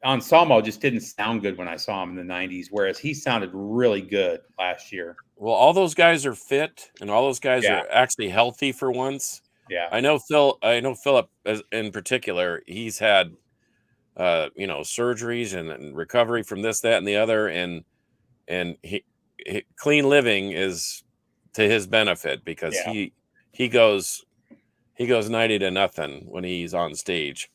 Speaker 3: Anselmo just didn't sound good when I saw him in the 90s, whereas he sounded really good last year.
Speaker 2: Well, all those guys are fit, and all those guys are actually healthy for once.
Speaker 3: Yeah.
Speaker 2: I know Philip in particular, he's had, surgeries and recovery from this, that, and the other, and he clean living is to his benefit because he goes 90 to nothing when he's on stage.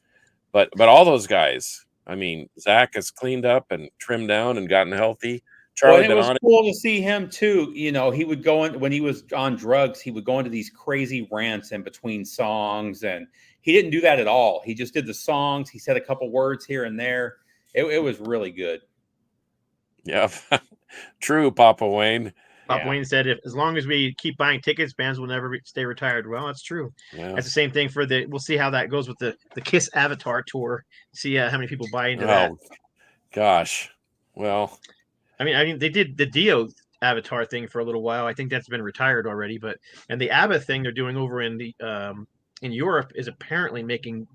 Speaker 2: But all those guys, I mean, Zach has cleaned up and trimmed down and gotten healthy. Charlie,
Speaker 3: it was cool to see him too. You know, he would go in when he was on drugs. He would go into these crazy rants in between songs, and he didn't do that at all. He just did the songs. He said a couple words here and there. It was really good.
Speaker 2: Yeah, true, Papa Wayne.
Speaker 1: Papa Wayne said, as long as we keep buying tickets, bands will never stay retired. Well, that's true. Yeah. That's the same thing for we'll see how that goes with the Kiss Avatar tour. See how many people buy into that.
Speaker 2: Gosh. Well,
Speaker 1: I mean, they did the Dio Avatar thing for a little while. I think that's been retired already, and the ABBA thing they're doing over in Europe is apparently making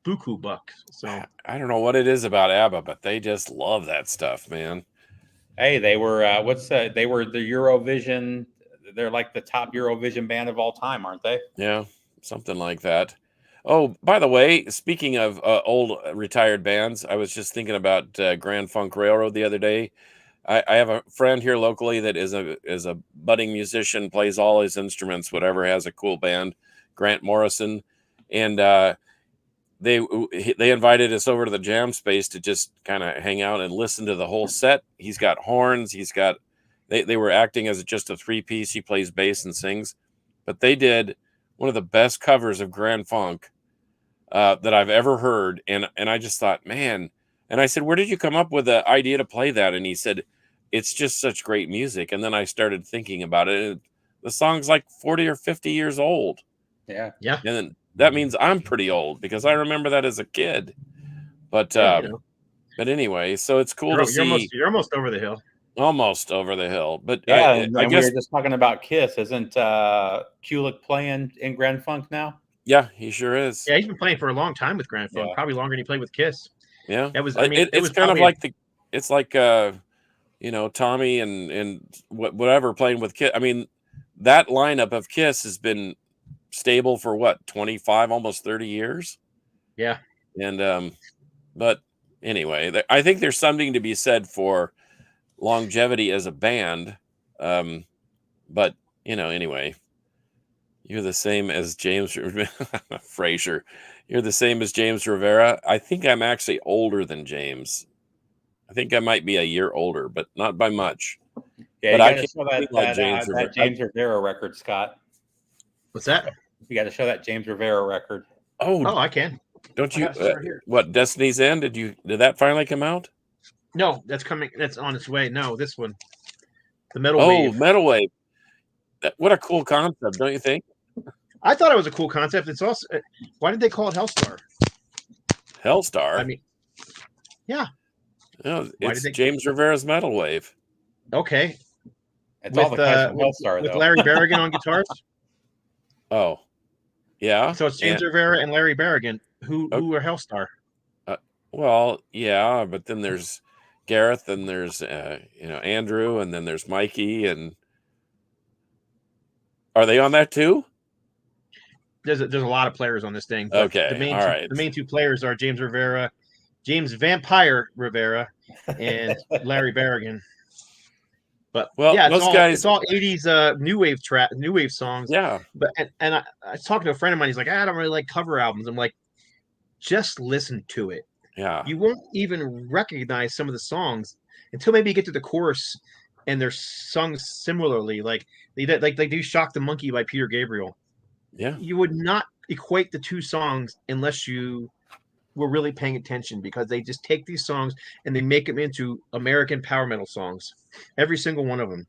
Speaker 1: buku bucks. So
Speaker 2: I don't know what it is about ABBA, but they just love that stuff, man.
Speaker 3: Hey, they were they were the Eurovision. They're like the top Eurovision band of all time, aren't they?
Speaker 2: Yeah, something like that. Oh, by the way, speaking of old retired bands, I was just thinking about Grand Funk Railroad the other day. I have a friend here locally that is a budding musician, plays all his instruments, whatever, has a cool band, Grant Morrison, and they invited us over to the jam space to just kind of hang out and listen to the whole set. He's got horns. They were acting as just a 3-piece. He plays bass and sings, but they did one of the best covers of Grand Funk that I've ever heard. And I just thought, man, and I said, where did you come up with the idea to play that? And he said, it's just such great music. And then I started thinking about it. And the song's like 40 or 50 years old.
Speaker 3: Yeah.
Speaker 1: Yeah.
Speaker 2: And then that means I'm pretty old because I remember that as a kid. But but anyway, so it's cool to see.
Speaker 1: You're almost over the hill.
Speaker 2: almost over the hill. But
Speaker 3: Yeah,
Speaker 2: I
Speaker 3: and we
Speaker 2: guess
Speaker 3: were just talking about Kiss. Isn't Kulik playing in Grand Funk now?
Speaker 2: yeah, he sure is.
Speaker 1: Yeah, he's been playing for a long time with Grand Funk,
Speaker 3: Yeah.
Speaker 1: probably longer than he played with Kiss.
Speaker 2: Yeah,
Speaker 1: That was, I mean, it
Speaker 2: it's
Speaker 1: was
Speaker 2: kind of
Speaker 1: probably
Speaker 2: like it's like Tommy and whatever playing with Kiss. I mean, that lineup of Kiss has been stable for what, 25, almost 30 years.
Speaker 1: yeah.
Speaker 2: And but anyway, I think there's something to be said for longevity as a band. But anyway, you're the same as James Frazier. You're the same as James Rivera. I think I'm actually older than James. I think I might be a year older, but not by much.
Speaker 3: Yeah,
Speaker 2: But
Speaker 3: you
Speaker 2: I
Speaker 3: got to
Speaker 2: can't
Speaker 3: show
Speaker 2: sing like James Rivera.
Speaker 3: that James Rivera record, Scott.
Speaker 1: What's that?
Speaker 3: You got to show that James Rivera record.
Speaker 1: Oh, I can.
Speaker 2: Don't
Speaker 1: I
Speaker 2: you?
Speaker 1: got it right here.
Speaker 2: What, Destiny's End? Did that finally come out?
Speaker 1: No, that's coming. That's on its way. No, this one, the Metal
Speaker 2: Oh,
Speaker 1: Wave.
Speaker 2: Metal Wave. What a cool concept, don't you think?
Speaker 1: I thought it was a cool concept. It's also, why did they call it Hellstar?
Speaker 2: Hellstar.
Speaker 1: I mean, yeah.
Speaker 2: No, it's James Rivera's Metal Wave.
Speaker 1: Okay.
Speaker 3: It's all the guys from Hellstar,
Speaker 1: with
Speaker 3: though.
Speaker 1: Larry Berrigan on guitars.
Speaker 2: Oh, yeah.
Speaker 1: So it's James Rivera and Larry Berrigan who are Hellstar.
Speaker 2: Well, yeah, but then there's Gareth, and there's Andrew, and then there's Mikey, and are they on that too?
Speaker 1: There's a lot of players on this thing. But
Speaker 2: Okay,
Speaker 1: the main two players are James Vampire Rivera, and Larry Berrigan. But yeah, it's all 80s new wave songs.
Speaker 2: Yeah.
Speaker 1: But and I was talking to a friend of mine. He's like, I don't really like cover albums. I'm like, just listen to it.
Speaker 2: Yeah.
Speaker 1: You won't even recognize some of the songs until maybe you get to the chorus and they're sung similarly. Like they do "Shock the Monkey" by Peter Gabriel.
Speaker 2: Yeah.
Speaker 1: You would not equate the two songs unless you were really paying attention, because they just take these songs and they make them into American power metal songs. Every single one of them.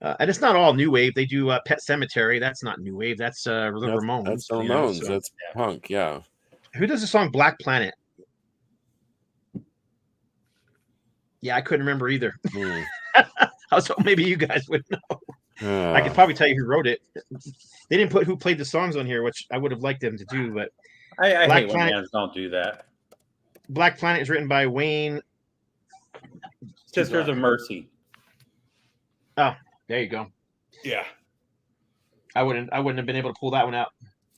Speaker 1: And it's not all new wave. They do Pet Cemetery. That's not new wave. That's the Ramones.
Speaker 2: That's the Ramones. That's punk. Yeah.
Speaker 1: Who does the song Black Planet? Yeah, I couldn't remember either. I was hoping maybe you guys would know. I could probably tell you who wrote it. They didn't put who played the songs on here, which I would have liked them to do, but
Speaker 3: I hate when bands don't do that.
Speaker 1: Black Planet is written by Wayne.
Speaker 3: Sisters of Mercy.
Speaker 1: Oh, there you go.
Speaker 3: Yeah.
Speaker 1: I wouldn't have been able to pull that one out.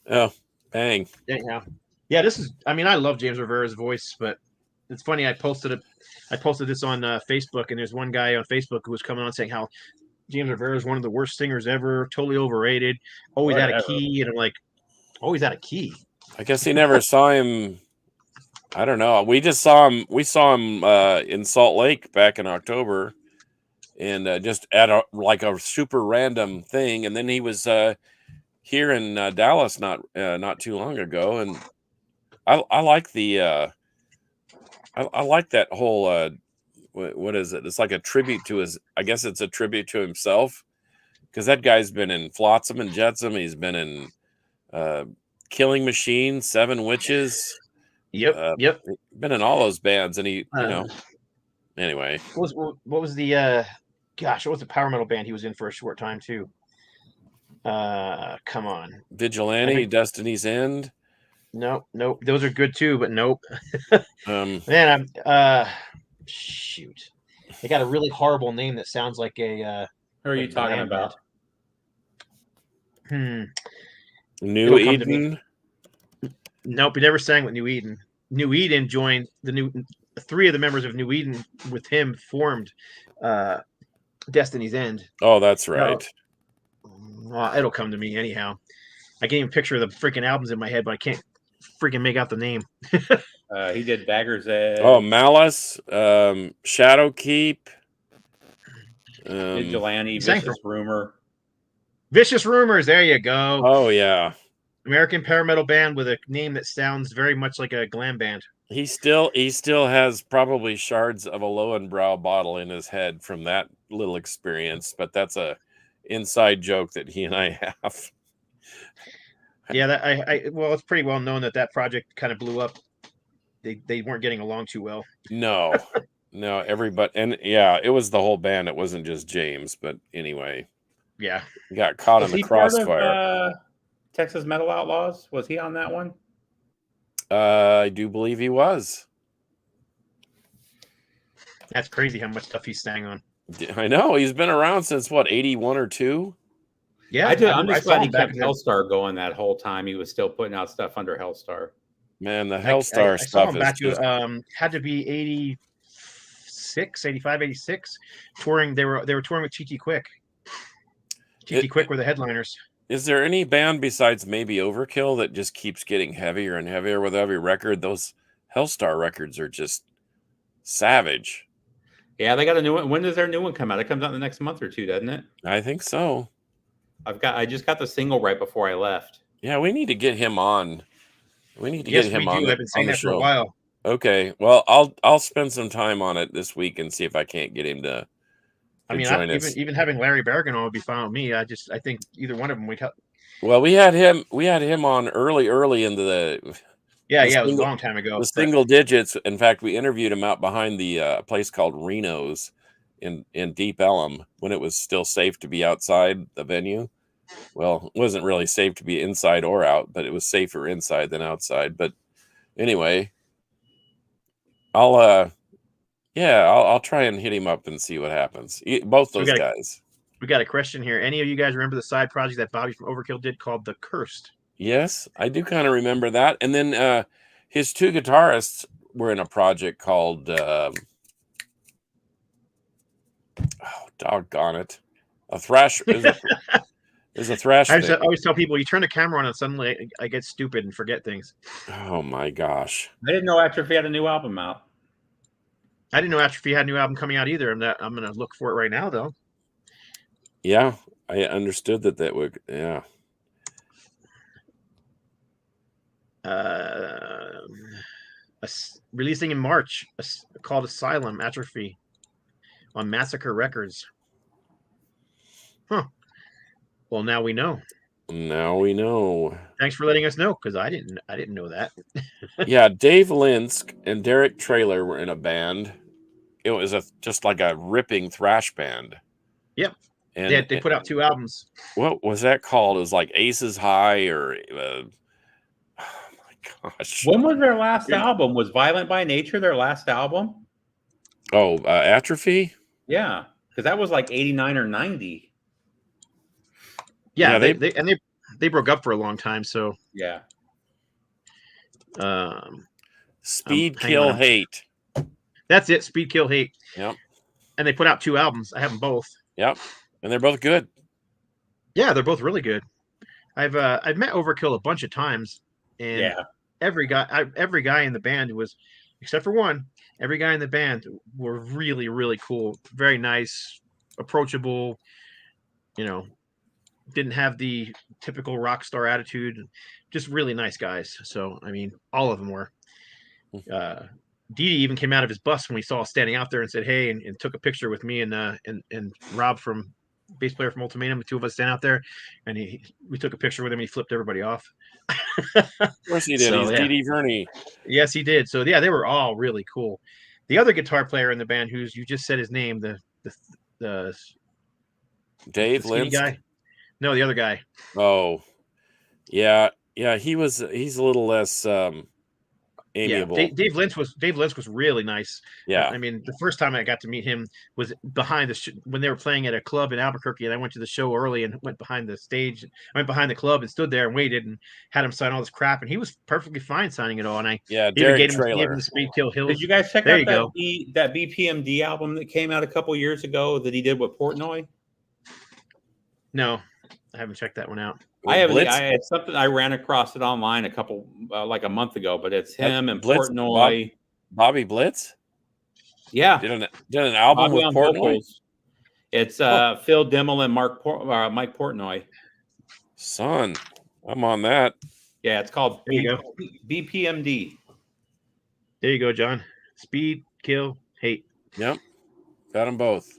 Speaker 2: Oh, bang.
Speaker 1: Yeah, this is, I mean, I love James Rivera's voice, but it's funny. I posted this on Facebook, and there's one guy on Facebook who was coming on saying how James Rivera is one of the worst singers ever, totally overrated, always out of key. And I'm like, always out of key.
Speaker 2: I guess he never saw him. I don't know. We saw him in Salt Lake back in October, and just at a super random thing. And then he was here in Dallas not too long ago, and I like the I like that whole what is it? It's like a tribute to his. I guess it's a tribute to himself, because that guy's been in Flotsam and Jetsam. He's been in Killing Machine, Seven Witches.
Speaker 1: Yep.
Speaker 2: Been in all those bands, and he, anyway.
Speaker 1: What was the what was the power metal band he was in for a short time too? Come on.
Speaker 2: Vigilante, Destiny's End.
Speaker 1: Nope. Those are good too, but nope. Man, shoot. They got a really horrible name that sounds like a.
Speaker 3: Who are you talking about?
Speaker 2: New Eden.
Speaker 1: Nope, he never sang with New Eden. New Eden joined three of the members of New Eden with him formed Destiny's End.
Speaker 2: Oh, that's right.
Speaker 1: It'll come to me anyhow. I can't even picture the freaking albums in my head, but I can't freaking make out the name.
Speaker 3: He did Dagger's Edge.
Speaker 2: Oh, Malice, Shadowkeep,
Speaker 3: Vigilante, Vicious Rumor.
Speaker 1: Vicious Rumors, there you go.
Speaker 2: Oh, yeah.
Speaker 1: American power metal band with a name that sounds very much like a glam band.
Speaker 2: He still has probably shards of a Lowenbrow bottle in his head from that little experience, but that's a inside joke that he and I have.
Speaker 1: Yeah, well, it's pretty well known that project kind of blew up. They weren't getting along too well.
Speaker 2: No. No, everybody, and yeah, it was the whole band. It wasn't just James, but anyway,
Speaker 1: Yeah.
Speaker 2: he got caught in
Speaker 3: Was
Speaker 2: the
Speaker 3: he part of
Speaker 2: crossfire.
Speaker 3: Texas Metal Outlaws? Was he on that one?
Speaker 2: I do believe he was.
Speaker 1: That's crazy how much stuff he's sang on.
Speaker 2: I know he's been around since what, 81 or 2.
Speaker 1: Yeah,
Speaker 3: I'm
Speaker 1: I
Speaker 3: just
Speaker 1: saw
Speaker 3: glad he
Speaker 1: him back
Speaker 3: kept
Speaker 1: then.
Speaker 3: Hellstar going that whole time. He was still putting out stuff under Hellstar.
Speaker 2: Man, the
Speaker 1: I
Speaker 2: Hellstar
Speaker 1: saw
Speaker 2: stuff
Speaker 1: him
Speaker 2: is
Speaker 1: back
Speaker 2: just
Speaker 1: to had to be 86, 85, 86, touring. They were touring with TT Quick. TT Quick were the headliners.
Speaker 2: Is there any band besides maybe Overkill that just keeps getting heavier and heavier with every record? Those Hellstar records are just savage.
Speaker 3: Yeah, they got a new one. When does their new one come out? It comes out in the next month or two, doesn't it?
Speaker 2: I think so.
Speaker 3: I just got the single right before I left.
Speaker 2: Yeah, we need to get him on. We need to
Speaker 1: Yes,
Speaker 2: get him
Speaker 1: we
Speaker 2: on
Speaker 1: do.
Speaker 2: the,
Speaker 1: I've been saying
Speaker 2: on the
Speaker 1: that for a
Speaker 2: show.
Speaker 1: while.
Speaker 2: Okay, well, I'll spend some time on it this week and see if I can't get him to join us.
Speaker 1: Even having Larry Berrigan on would be fine with me. I think either one of them would help.
Speaker 2: Well, we had him on early into the
Speaker 1: It was a long time ago.
Speaker 2: The single digits. In fact, we interviewed him out behind the place called Reno's in Deep Ellum when it was still safe to be outside the venue. Well, it wasn't really safe to be inside or out, but it was safer inside than outside. But anyway, I'll try and hit him up and see what happens. Both those guys.
Speaker 1: We got a question here. Any of you guys remember the side project that Bobby from Overkill did called The Cursed?
Speaker 2: Yes, I do kind of remember that. And then his two guitarists were in a project called doggone it. A thrash is a thrash
Speaker 1: I
Speaker 2: thing.
Speaker 1: always tell people you turn the camera on and suddenly I get stupid and forget things.
Speaker 2: Oh my gosh.
Speaker 3: I didn't know Atrophy had a new album out.
Speaker 1: I didn't know Atrophy had a new album coming out either. I'm gonna look for it right now though.
Speaker 2: Yeah, I understood that would, yeah.
Speaker 1: Releasing in March, called Asylum Atrophy on Massacre Records. Huh. Well, now we know.
Speaker 2: Now we know.
Speaker 1: Thanks for letting us know, because I didn't know that.
Speaker 2: Yeah, Dave Linsk and Derek Traylor were in a band. It was just like a ripping thrash band.
Speaker 1: Yep.
Speaker 2: And
Speaker 1: they put out 2 albums.
Speaker 2: What was that called? It was like Aces High or oh my gosh.
Speaker 3: When was their last album? Was Violent by Nature their last album?
Speaker 2: Oh, Atrophy?
Speaker 3: Yeah, because that was like 89 or 90.
Speaker 1: Yeah, they broke up for a long time, so
Speaker 3: yeah.
Speaker 2: Speed Kill Hate.
Speaker 1: That's it. Speed Kill Hate.
Speaker 2: Yep.
Speaker 1: And they put out 2 albums. I have them both.
Speaker 2: Yep. And they're both good.
Speaker 1: Yeah, they're both really good. I've met Overkill a bunch of times, and every guy in the band was, except for one, every guy in the band were really, really cool, very nice, approachable. You know, didn't have the typical rock star attitude. Just really nice guys. So I mean, all of them were. Dee even came out of his bus when we saw us standing out there and said, "Hey," and took a picture with me and Rob from bass player from Ultimatum. The 2 of us stand out there, and we took a picture with him. And he flipped everybody off.
Speaker 2: Of course he did. So, he's Dee Verney.
Speaker 1: Yes, he did. So yeah, they were all really cool. The other guitar player in the band, who's you just said his name, the
Speaker 2: Dave Linsk
Speaker 1: guy. No, the other guy.
Speaker 2: Oh, yeah. He's a little less amiable.
Speaker 1: Yeah, Dave Lynch was really nice.
Speaker 2: Yeah,
Speaker 1: I mean, the first time I got to meet him was behind when they were playing at a club in Albuquerque, and I went to the show early and went behind the stage, went behind the club and stood there and waited and had him sign all this crap, and he was perfectly fine signing it all. And I
Speaker 2: Derek
Speaker 1: gave him the Speed Kill Hills.
Speaker 3: Did you guys check out that BPMD album that came out a couple years ago that he did with Portnoy?
Speaker 1: No, I haven't checked that one out.
Speaker 3: It's something I ran across it online like a month ago, but it's him and Blitz, Portnoy.
Speaker 2: Bobby Blitz?
Speaker 3: Yeah.
Speaker 2: Did an album with Portnoy? Vocals.
Speaker 3: It's Phil Dimmel and Mike Portnoy.
Speaker 2: Son, I'm on that.
Speaker 3: Yeah, it's called BPMD.
Speaker 1: There you go, John. Speed, Kill, Hate.
Speaker 2: Yep. Got them both.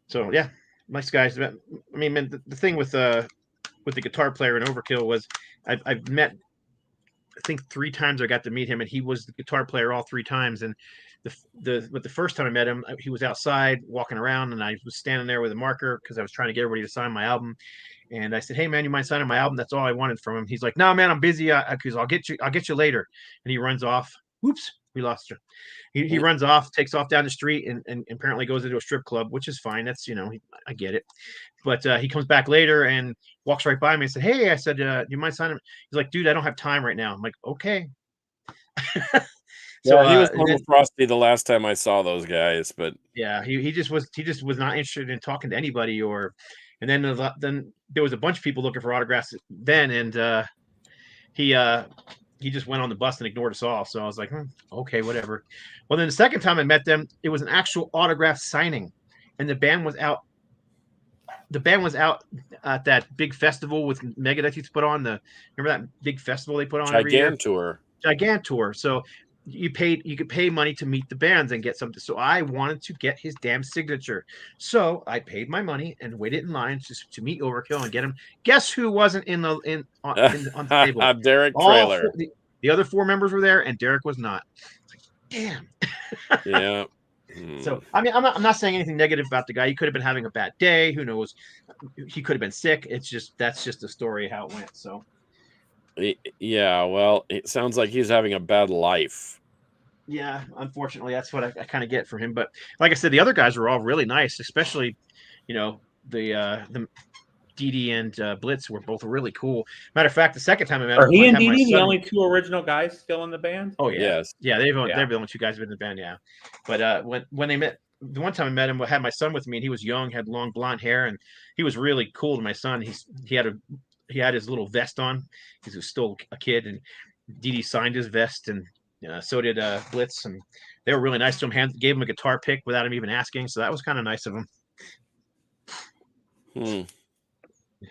Speaker 1: So, yeah. Nice guys. I mean, the thing with the guitar player in Overkill was I've met think 3 times I got to meet him, and he was the guitar player all 3 times. And the first time I met him, he was outside walking around, and I was standing there with a marker because I was trying to get everybody to sign my album. And I said, "Hey man, you mind signing my album?" That's all I wanted from him. He's like, "No man, I'm busy. Because I'll get you later." And he runs off. Whoops, we lost her. He runs off, takes off down the street, and apparently goes into a strip club, which is fine. That's I get it. But he comes back later and walks right by me and said, "Hey," I said, "Do you mind signing?" He's like, "Dude, I don't have time right now." I'm like, "Okay."
Speaker 2: So he was a little frosty the last time I saw those guys, but
Speaker 1: yeah, he just was not interested in talking to anybody. And then there was a bunch of people looking for autographs then, and he just went on the bus and ignored us all. So I was like, okay, whatever. Well, then the second time I met them, it was an actual autograph signing, and the band was out. The band was out at that big festival with Megadeth used to put on. Remember that big festival they put on every year? Gigantour. So you could pay money to meet the bands and get something. So I wanted to get his damn signature. So I paid my money and waited in line to meet Overkill and get him. Guess who wasn't on the table?
Speaker 2: Derek Trailer.
Speaker 1: The other 4 members were there, and Derek was not. Like, damn.
Speaker 2: Yeah.
Speaker 1: So I mean, I'm not saying anything negative about the guy. He could have been having a bad day. Who knows? He could have been sick. That's just the story how it went. So.
Speaker 2: Yeah, well, it sounds like he's having a bad life.
Speaker 1: Yeah, unfortunately, that's what I kind of get from him. But like I said, the other guys were all really nice, especially, the Didi and Blitz were both really cool. Matter of fact, the second time I met him,
Speaker 3: he and Didi the only 2 original guys still in the band?
Speaker 1: Oh yeah,
Speaker 2: yes,
Speaker 1: yeah, they're the only 2 guys who've been in the band. Yeah, but when they met, the one time I met him, I had my son with me, and he was young, had long blonde hair, and he was really cool to my son. He had his little vest on. He was still a kid, and Didi signed his vest, and so did Blitz, and they were really nice to him. Gave him a guitar pick without him even asking, so that was kind of nice of him.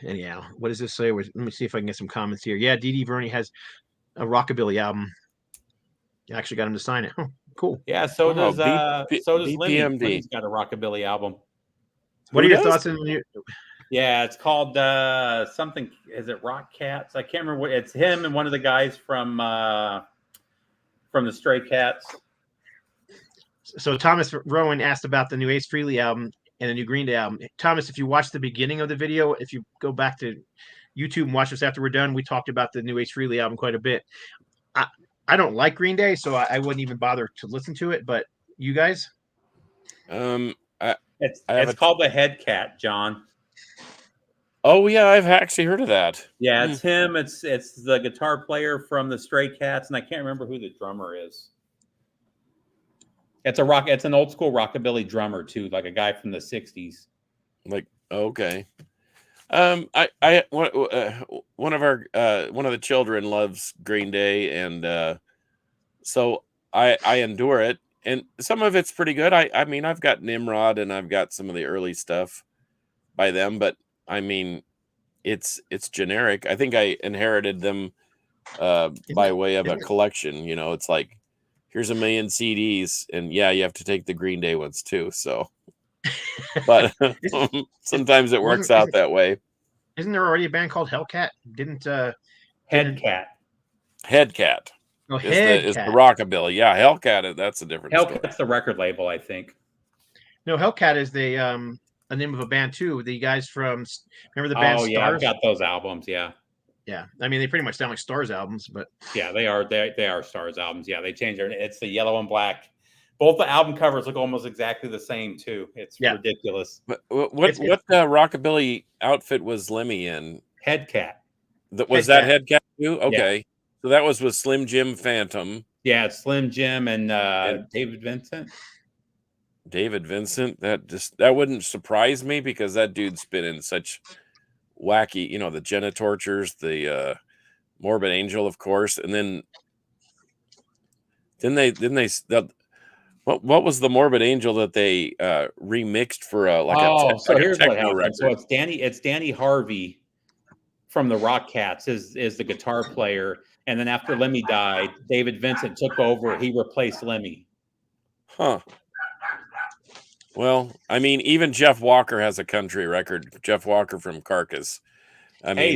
Speaker 1: Anyhow, what does this say? Let me see if I can get some comments here. Yeah, Didi Verney has a rockabilly album. You actually got him to sign it. Huh, cool.
Speaker 3: Yeah, so does Lemmy. Lemmy's got a rockabilly album.
Speaker 1: What are your thoughts on you?
Speaker 3: Yeah, it's called something. Is it Rock Cats? I can't remember what. It's him and one of the guys from the Stray Cats.
Speaker 1: So Thomas Rowan asked about the new Ace Frehley album and the new Green Day album. Thomas, if you watch the beginning of the video, if you go back to YouTube and watch this after we're done, we talked about the new Ace Frehley album quite a bit. I don't like Green Day, so I wouldn't even bother to listen to it. But you guys,
Speaker 3: it's called The Head Cat, John.
Speaker 2: Oh yeah, I've actually heard of that.
Speaker 3: Yeah, it's him. It's the guitar player from the Stray Cats, and I can't remember who the drummer is. It's an old school rockabilly drummer too, like a guy from the '60s.
Speaker 2: Like, okay. One of the children loves Green Day, and so I endure it, and some of it's pretty good. I mean, I've got Nimrod, and I've got some of the early stuff by them, but I mean, it's generic. I think I inherited them by way of a collection. It's like, here's 1 million CDs, and yeah, you have to take the Green Day ones too. So, but sometimes it works out that way.
Speaker 1: Isn't there already a band called Hellcat?
Speaker 3: Headcat.
Speaker 2: Headcat.
Speaker 1: Oh,
Speaker 2: is the rockabilly. Yeah, Hellcat. That's a different story.
Speaker 3: Hellcat's the record label, I think.
Speaker 1: No, Hellcat is the name of a band too. The guys from remember the band?
Speaker 3: Oh yeah, I've got those albums. Yeah.
Speaker 1: Yeah, I mean they pretty much sound like Stars albums, but
Speaker 3: yeah, they are Stars albums. Yeah, they changed their. It's the yellow and black. Both the album covers look almost exactly the same too. It's ridiculous.
Speaker 2: But what rockabilly outfit was Lemmy in?
Speaker 3: Headcat.
Speaker 2: Was that Headcat too? Okay, so that was with Slim Jim Phantom.
Speaker 3: Yeah, it's Slim Jim and David Vincent.
Speaker 2: David Vincent. That wouldn't surprise me because that dude's been in such wacky, the Genitortures, the Morbid Angel, of course, and then what was the Morbid Angel that they remixed for
Speaker 3: here's what happened. Record. So it's Danny Harvey from the Rock Cats is the guitar player, and then after Lemmy died, David Vincent took over. He replaced Lemmy.
Speaker 2: Huh. Well, I mean, even Jeff Walker has a country record. Jeff Walker from Carcass.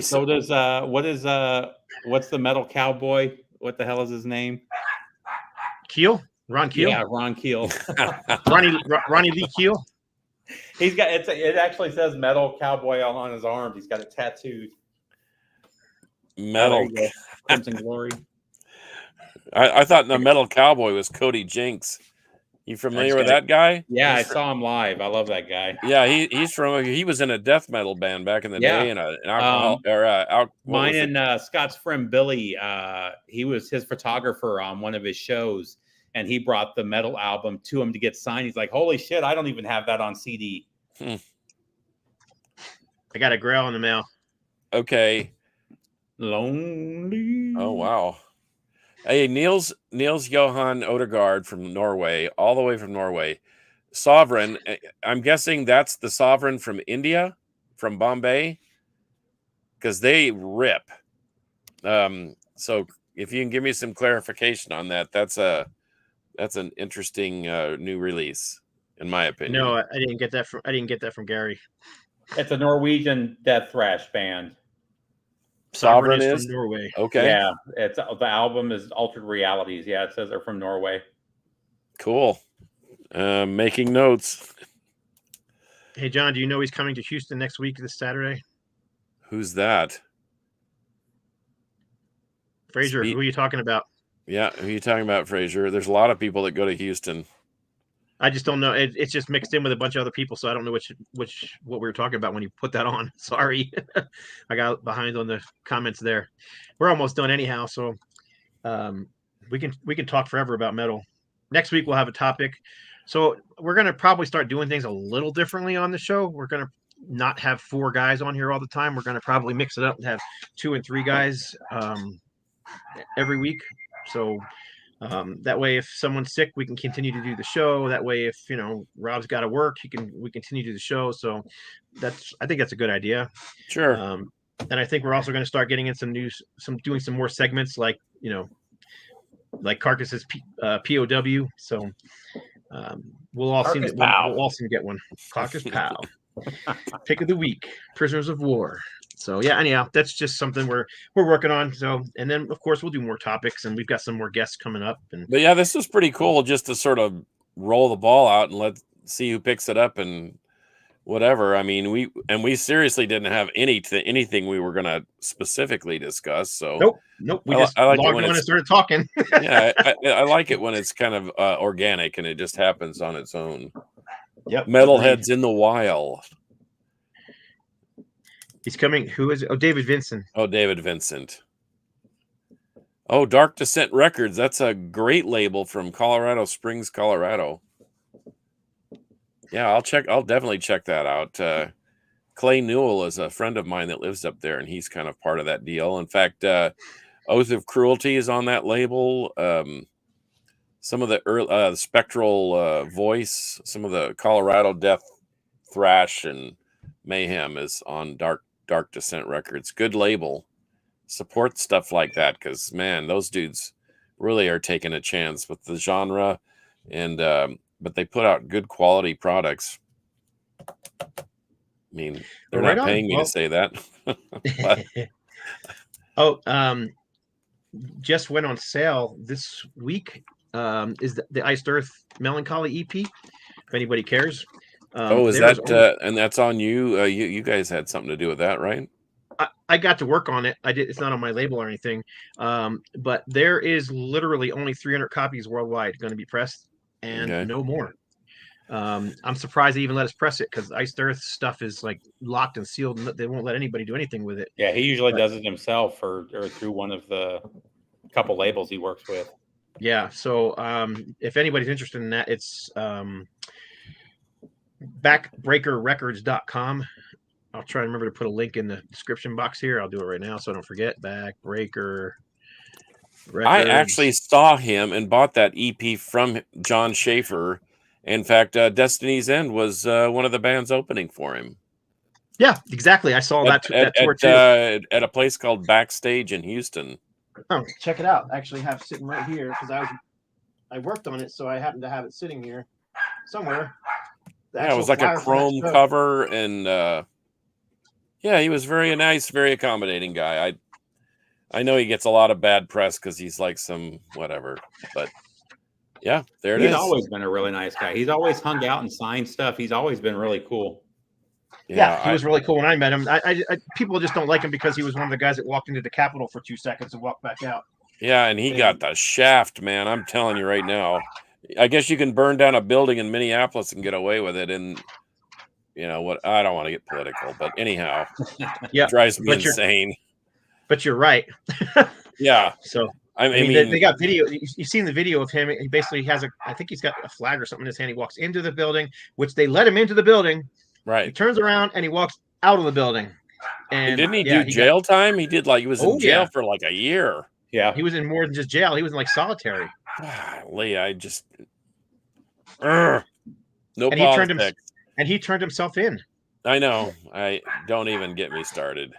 Speaker 3: So does what's the Metal Cowboy? what the hell is his name?
Speaker 1: Keel, Ron Keel.
Speaker 3: Yeah, Ron Keel.
Speaker 1: Ronnie Lee Keel.
Speaker 3: He's got it actually says Metal Cowboy on his arm. He's got it tattooed.
Speaker 2: Metal
Speaker 3: Crimson Glory.
Speaker 2: I thought the Metal Cowboy was Cody Jinks. You familiar with that guy?
Speaker 3: Yeah, I saw him live. I love that guy.
Speaker 2: Yeah, he was in a death metal band back in the day, and an alcohol
Speaker 3: mine and Scott's friend Billy. He was his photographer on one of his shows, and he brought the metal album to him to get signed. He's like, "Holy shit, I don't even have that on CD."
Speaker 1: I got a Grail in the mail.
Speaker 2: Okay.
Speaker 3: Lonely.
Speaker 2: Oh wow. Hey, Niels Johan Odegaard from Norway, all the way from Norway. Sovereign. I'm guessing that's the Sovereign from India, from Bombay, because they rip. So if you can give me some clarification on that, that's an interesting new release, in my opinion.
Speaker 1: No, I didn't get that from Gary.
Speaker 3: It's a Norwegian death thrash band.
Speaker 2: Sovereign is
Speaker 1: from Norway.
Speaker 2: Okay.
Speaker 3: Yeah, it's the album is Altered Realities. Yeah, it says they're from Norway.
Speaker 2: Cool. Making notes.
Speaker 1: Hey John, do you know he's coming to Houston next week this Saturday?
Speaker 2: Who's that?
Speaker 1: Fraser. Who are you talking about?
Speaker 2: Yeah, who are you talking about, Fraser? There's a lot of people that go to Houston.
Speaker 1: I just don't know. It's just mixed in with a bunch of other people, so I don't know what we were talking about when you put that on. Sorry, I got behind on the comments there. We're almost done anyhow, so we can talk forever about metal. Next week we'll have a topic. So we're gonna probably start doing things a little differently on the show. We're gonna not have 4 guys on here all the time. We're gonna probably mix it up and have 2 and 3 guys every week. So. That way, if someone's sick, we can continue to do the show. That way, if Rob's got to work, we continue to do the show. So I think that's a good idea.
Speaker 2: Sure.
Speaker 1: And I think we're also going to start getting in doing some more segments like Carcass's POW. So we'll all seem to get one. Carcass Pow. Pick of the week. Prisoners of War. So yeah, anyhow, that's just something we're working on. So, and then of course we'll do more topics, and we've got some more guests coming up.
Speaker 2: But yeah, this was pretty cool just to sort of roll the ball out and let's see who picks it up and whatever. I mean, we seriously didn't have anything we were going to specifically discuss. So
Speaker 1: nope. We just logged on and started talking.
Speaker 2: Yeah, I like it when it's kind of organic and it just happens on its own.
Speaker 1: Yep.
Speaker 2: Metalheads in the wild.
Speaker 1: He's coming. Who is it? Oh, David Vincent.
Speaker 2: Oh, David Vincent. Oh, Dark Descent Records. That's a great label from Colorado Springs, Colorado. Yeah, I'll definitely check that out. Clay Newell is a friend of mine that lives up there, and he's kind of part of that deal. In fact, Oath of Cruelty is on that label. Some of the early, Spectral Voice, some of the Colorado Death Thrash and Mayhem is on Dark Descent Records. Good label. Support stuff like that because, man, those dudes really are taking a chance with the genre, and but they put out good quality products. I mean, they're not paying me to say that.
Speaker 1: Just went on sale this week. Is the Iced Earth Melancholy EP? If anybody cares.
Speaker 2: Is that and that's on you? You guys had something to do with that, right?
Speaker 1: I got to work on it. I did. It's not on my label or anything. But there is literally only 300 copies worldwide going to be pressed, and no more. I'm surprised they even let us press it because Iced Earth stuff is like locked and sealed, and they won't let anybody do anything with it.
Speaker 3: Yeah, he usually does it himself or through one of the couple labels he works with.
Speaker 1: Yeah. So if anybody's interested in that, it's backbreakerrecords.com. I'll try and remember to put a link in the description box here. I'll do it right now so I don't forget. Backbreaker Records.
Speaker 2: I actually saw him and bought that EP from John Schaefer. In fact, Destiny's End was one of the bands opening for him.
Speaker 1: Yeah, exactly. I saw that tour too.
Speaker 2: At a place called Backstage in Houston.
Speaker 1: Oh, check it out. I actually have it sitting right here because I worked on it, so I happen to have it sitting here somewhere.
Speaker 2: Yeah, it was like a chrome cover, and yeah, he was very nice, very accommodating guy. I know he gets a lot of bad press because he's like some whatever, but yeah, there it is.
Speaker 3: He's always been a really nice guy. He's always hung out and signed stuff. He's always been really cool.
Speaker 1: Yeah, he was really cool when I met him. People just don't like him because he was one of the guys that walked into the Capitol for 2 seconds and walked back out.
Speaker 2: Yeah, and he got the shaft, man. I'm telling you right now. I guess you can burn down a building in Minneapolis and get away with it. And you know what? I don't want to get political, but anyhow,
Speaker 1: yeah,
Speaker 2: it drives me insane.
Speaker 1: But you're right.
Speaker 2: Yeah.
Speaker 1: So
Speaker 2: I mean,
Speaker 1: they got video. You've seen the video of him. He basically has I think he's got a flag or something in his hand. He walks into the building, which they let him into the building.
Speaker 2: Right.
Speaker 1: He turns around and he walks out of the building. And
Speaker 2: didn't he do jail time? He did he was in jail for like a year.
Speaker 3: Yeah.
Speaker 1: He was in more than just jail. He was in like solitary.
Speaker 2: Lee, I just no
Speaker 1: and
Speaker 2: politics.
Speaker 1: He turned himself in.
Speaker 2: I know. I don't even get me started.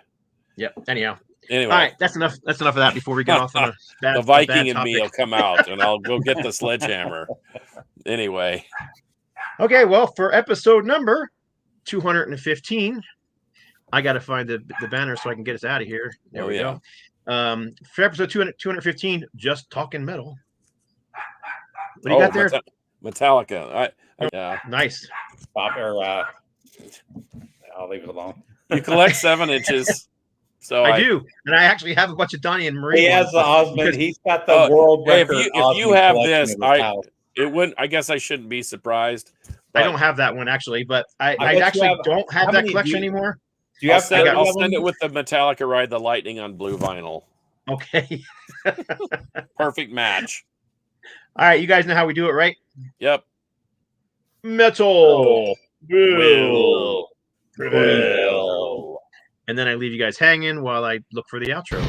Speaker 1: Yep. Anyway.
Speaker 2: All
Speaker 1: right, that's enough. That's enough of that before we get off on a bad,
Speaker 2: the Viking
Speaker 1: bad
Speaker 2: and
Speaker 1: topic.
Speaker 2: me will come out, and I'll go get the sledgehammer. Anyway.
Speaker 1: Okay, well, for episode number 215, I got to find the banner so I can get us out of here. There we go. For episode 215, just talking metal. What do you got there?
Speaker 2: Metallica. Yeah.
Speaker 1: Nice.
Speaker 3: I'll leave it alone.
Speaker 2: You collect 7 inches. So
Speaker 1: I do, and I actually have a bunch of Donnie and Marie.
Speaker 3: He has the Osmond. He's got the world record.
Speaker 2: If you have this, it wouldn't. I guess I shouldn't be surprised.
Speaker 1: I don't have that one actually, but I actually don't have that collection anymore.
Speaker 3: Do you have?
Speaker 2: I'll send it with the Metallica Ride the Lightning on blue vinyl.
Speaker 1: Okay.
Speaker 2: Perfect match.
Speaker 1: All right, you guys know how we do it, right?
Speaker 2: Yep.
Speaker 1: Metal.
Speaker 2: Will.
Speaker 1: And then I leave you guys hanging while I look for the outro.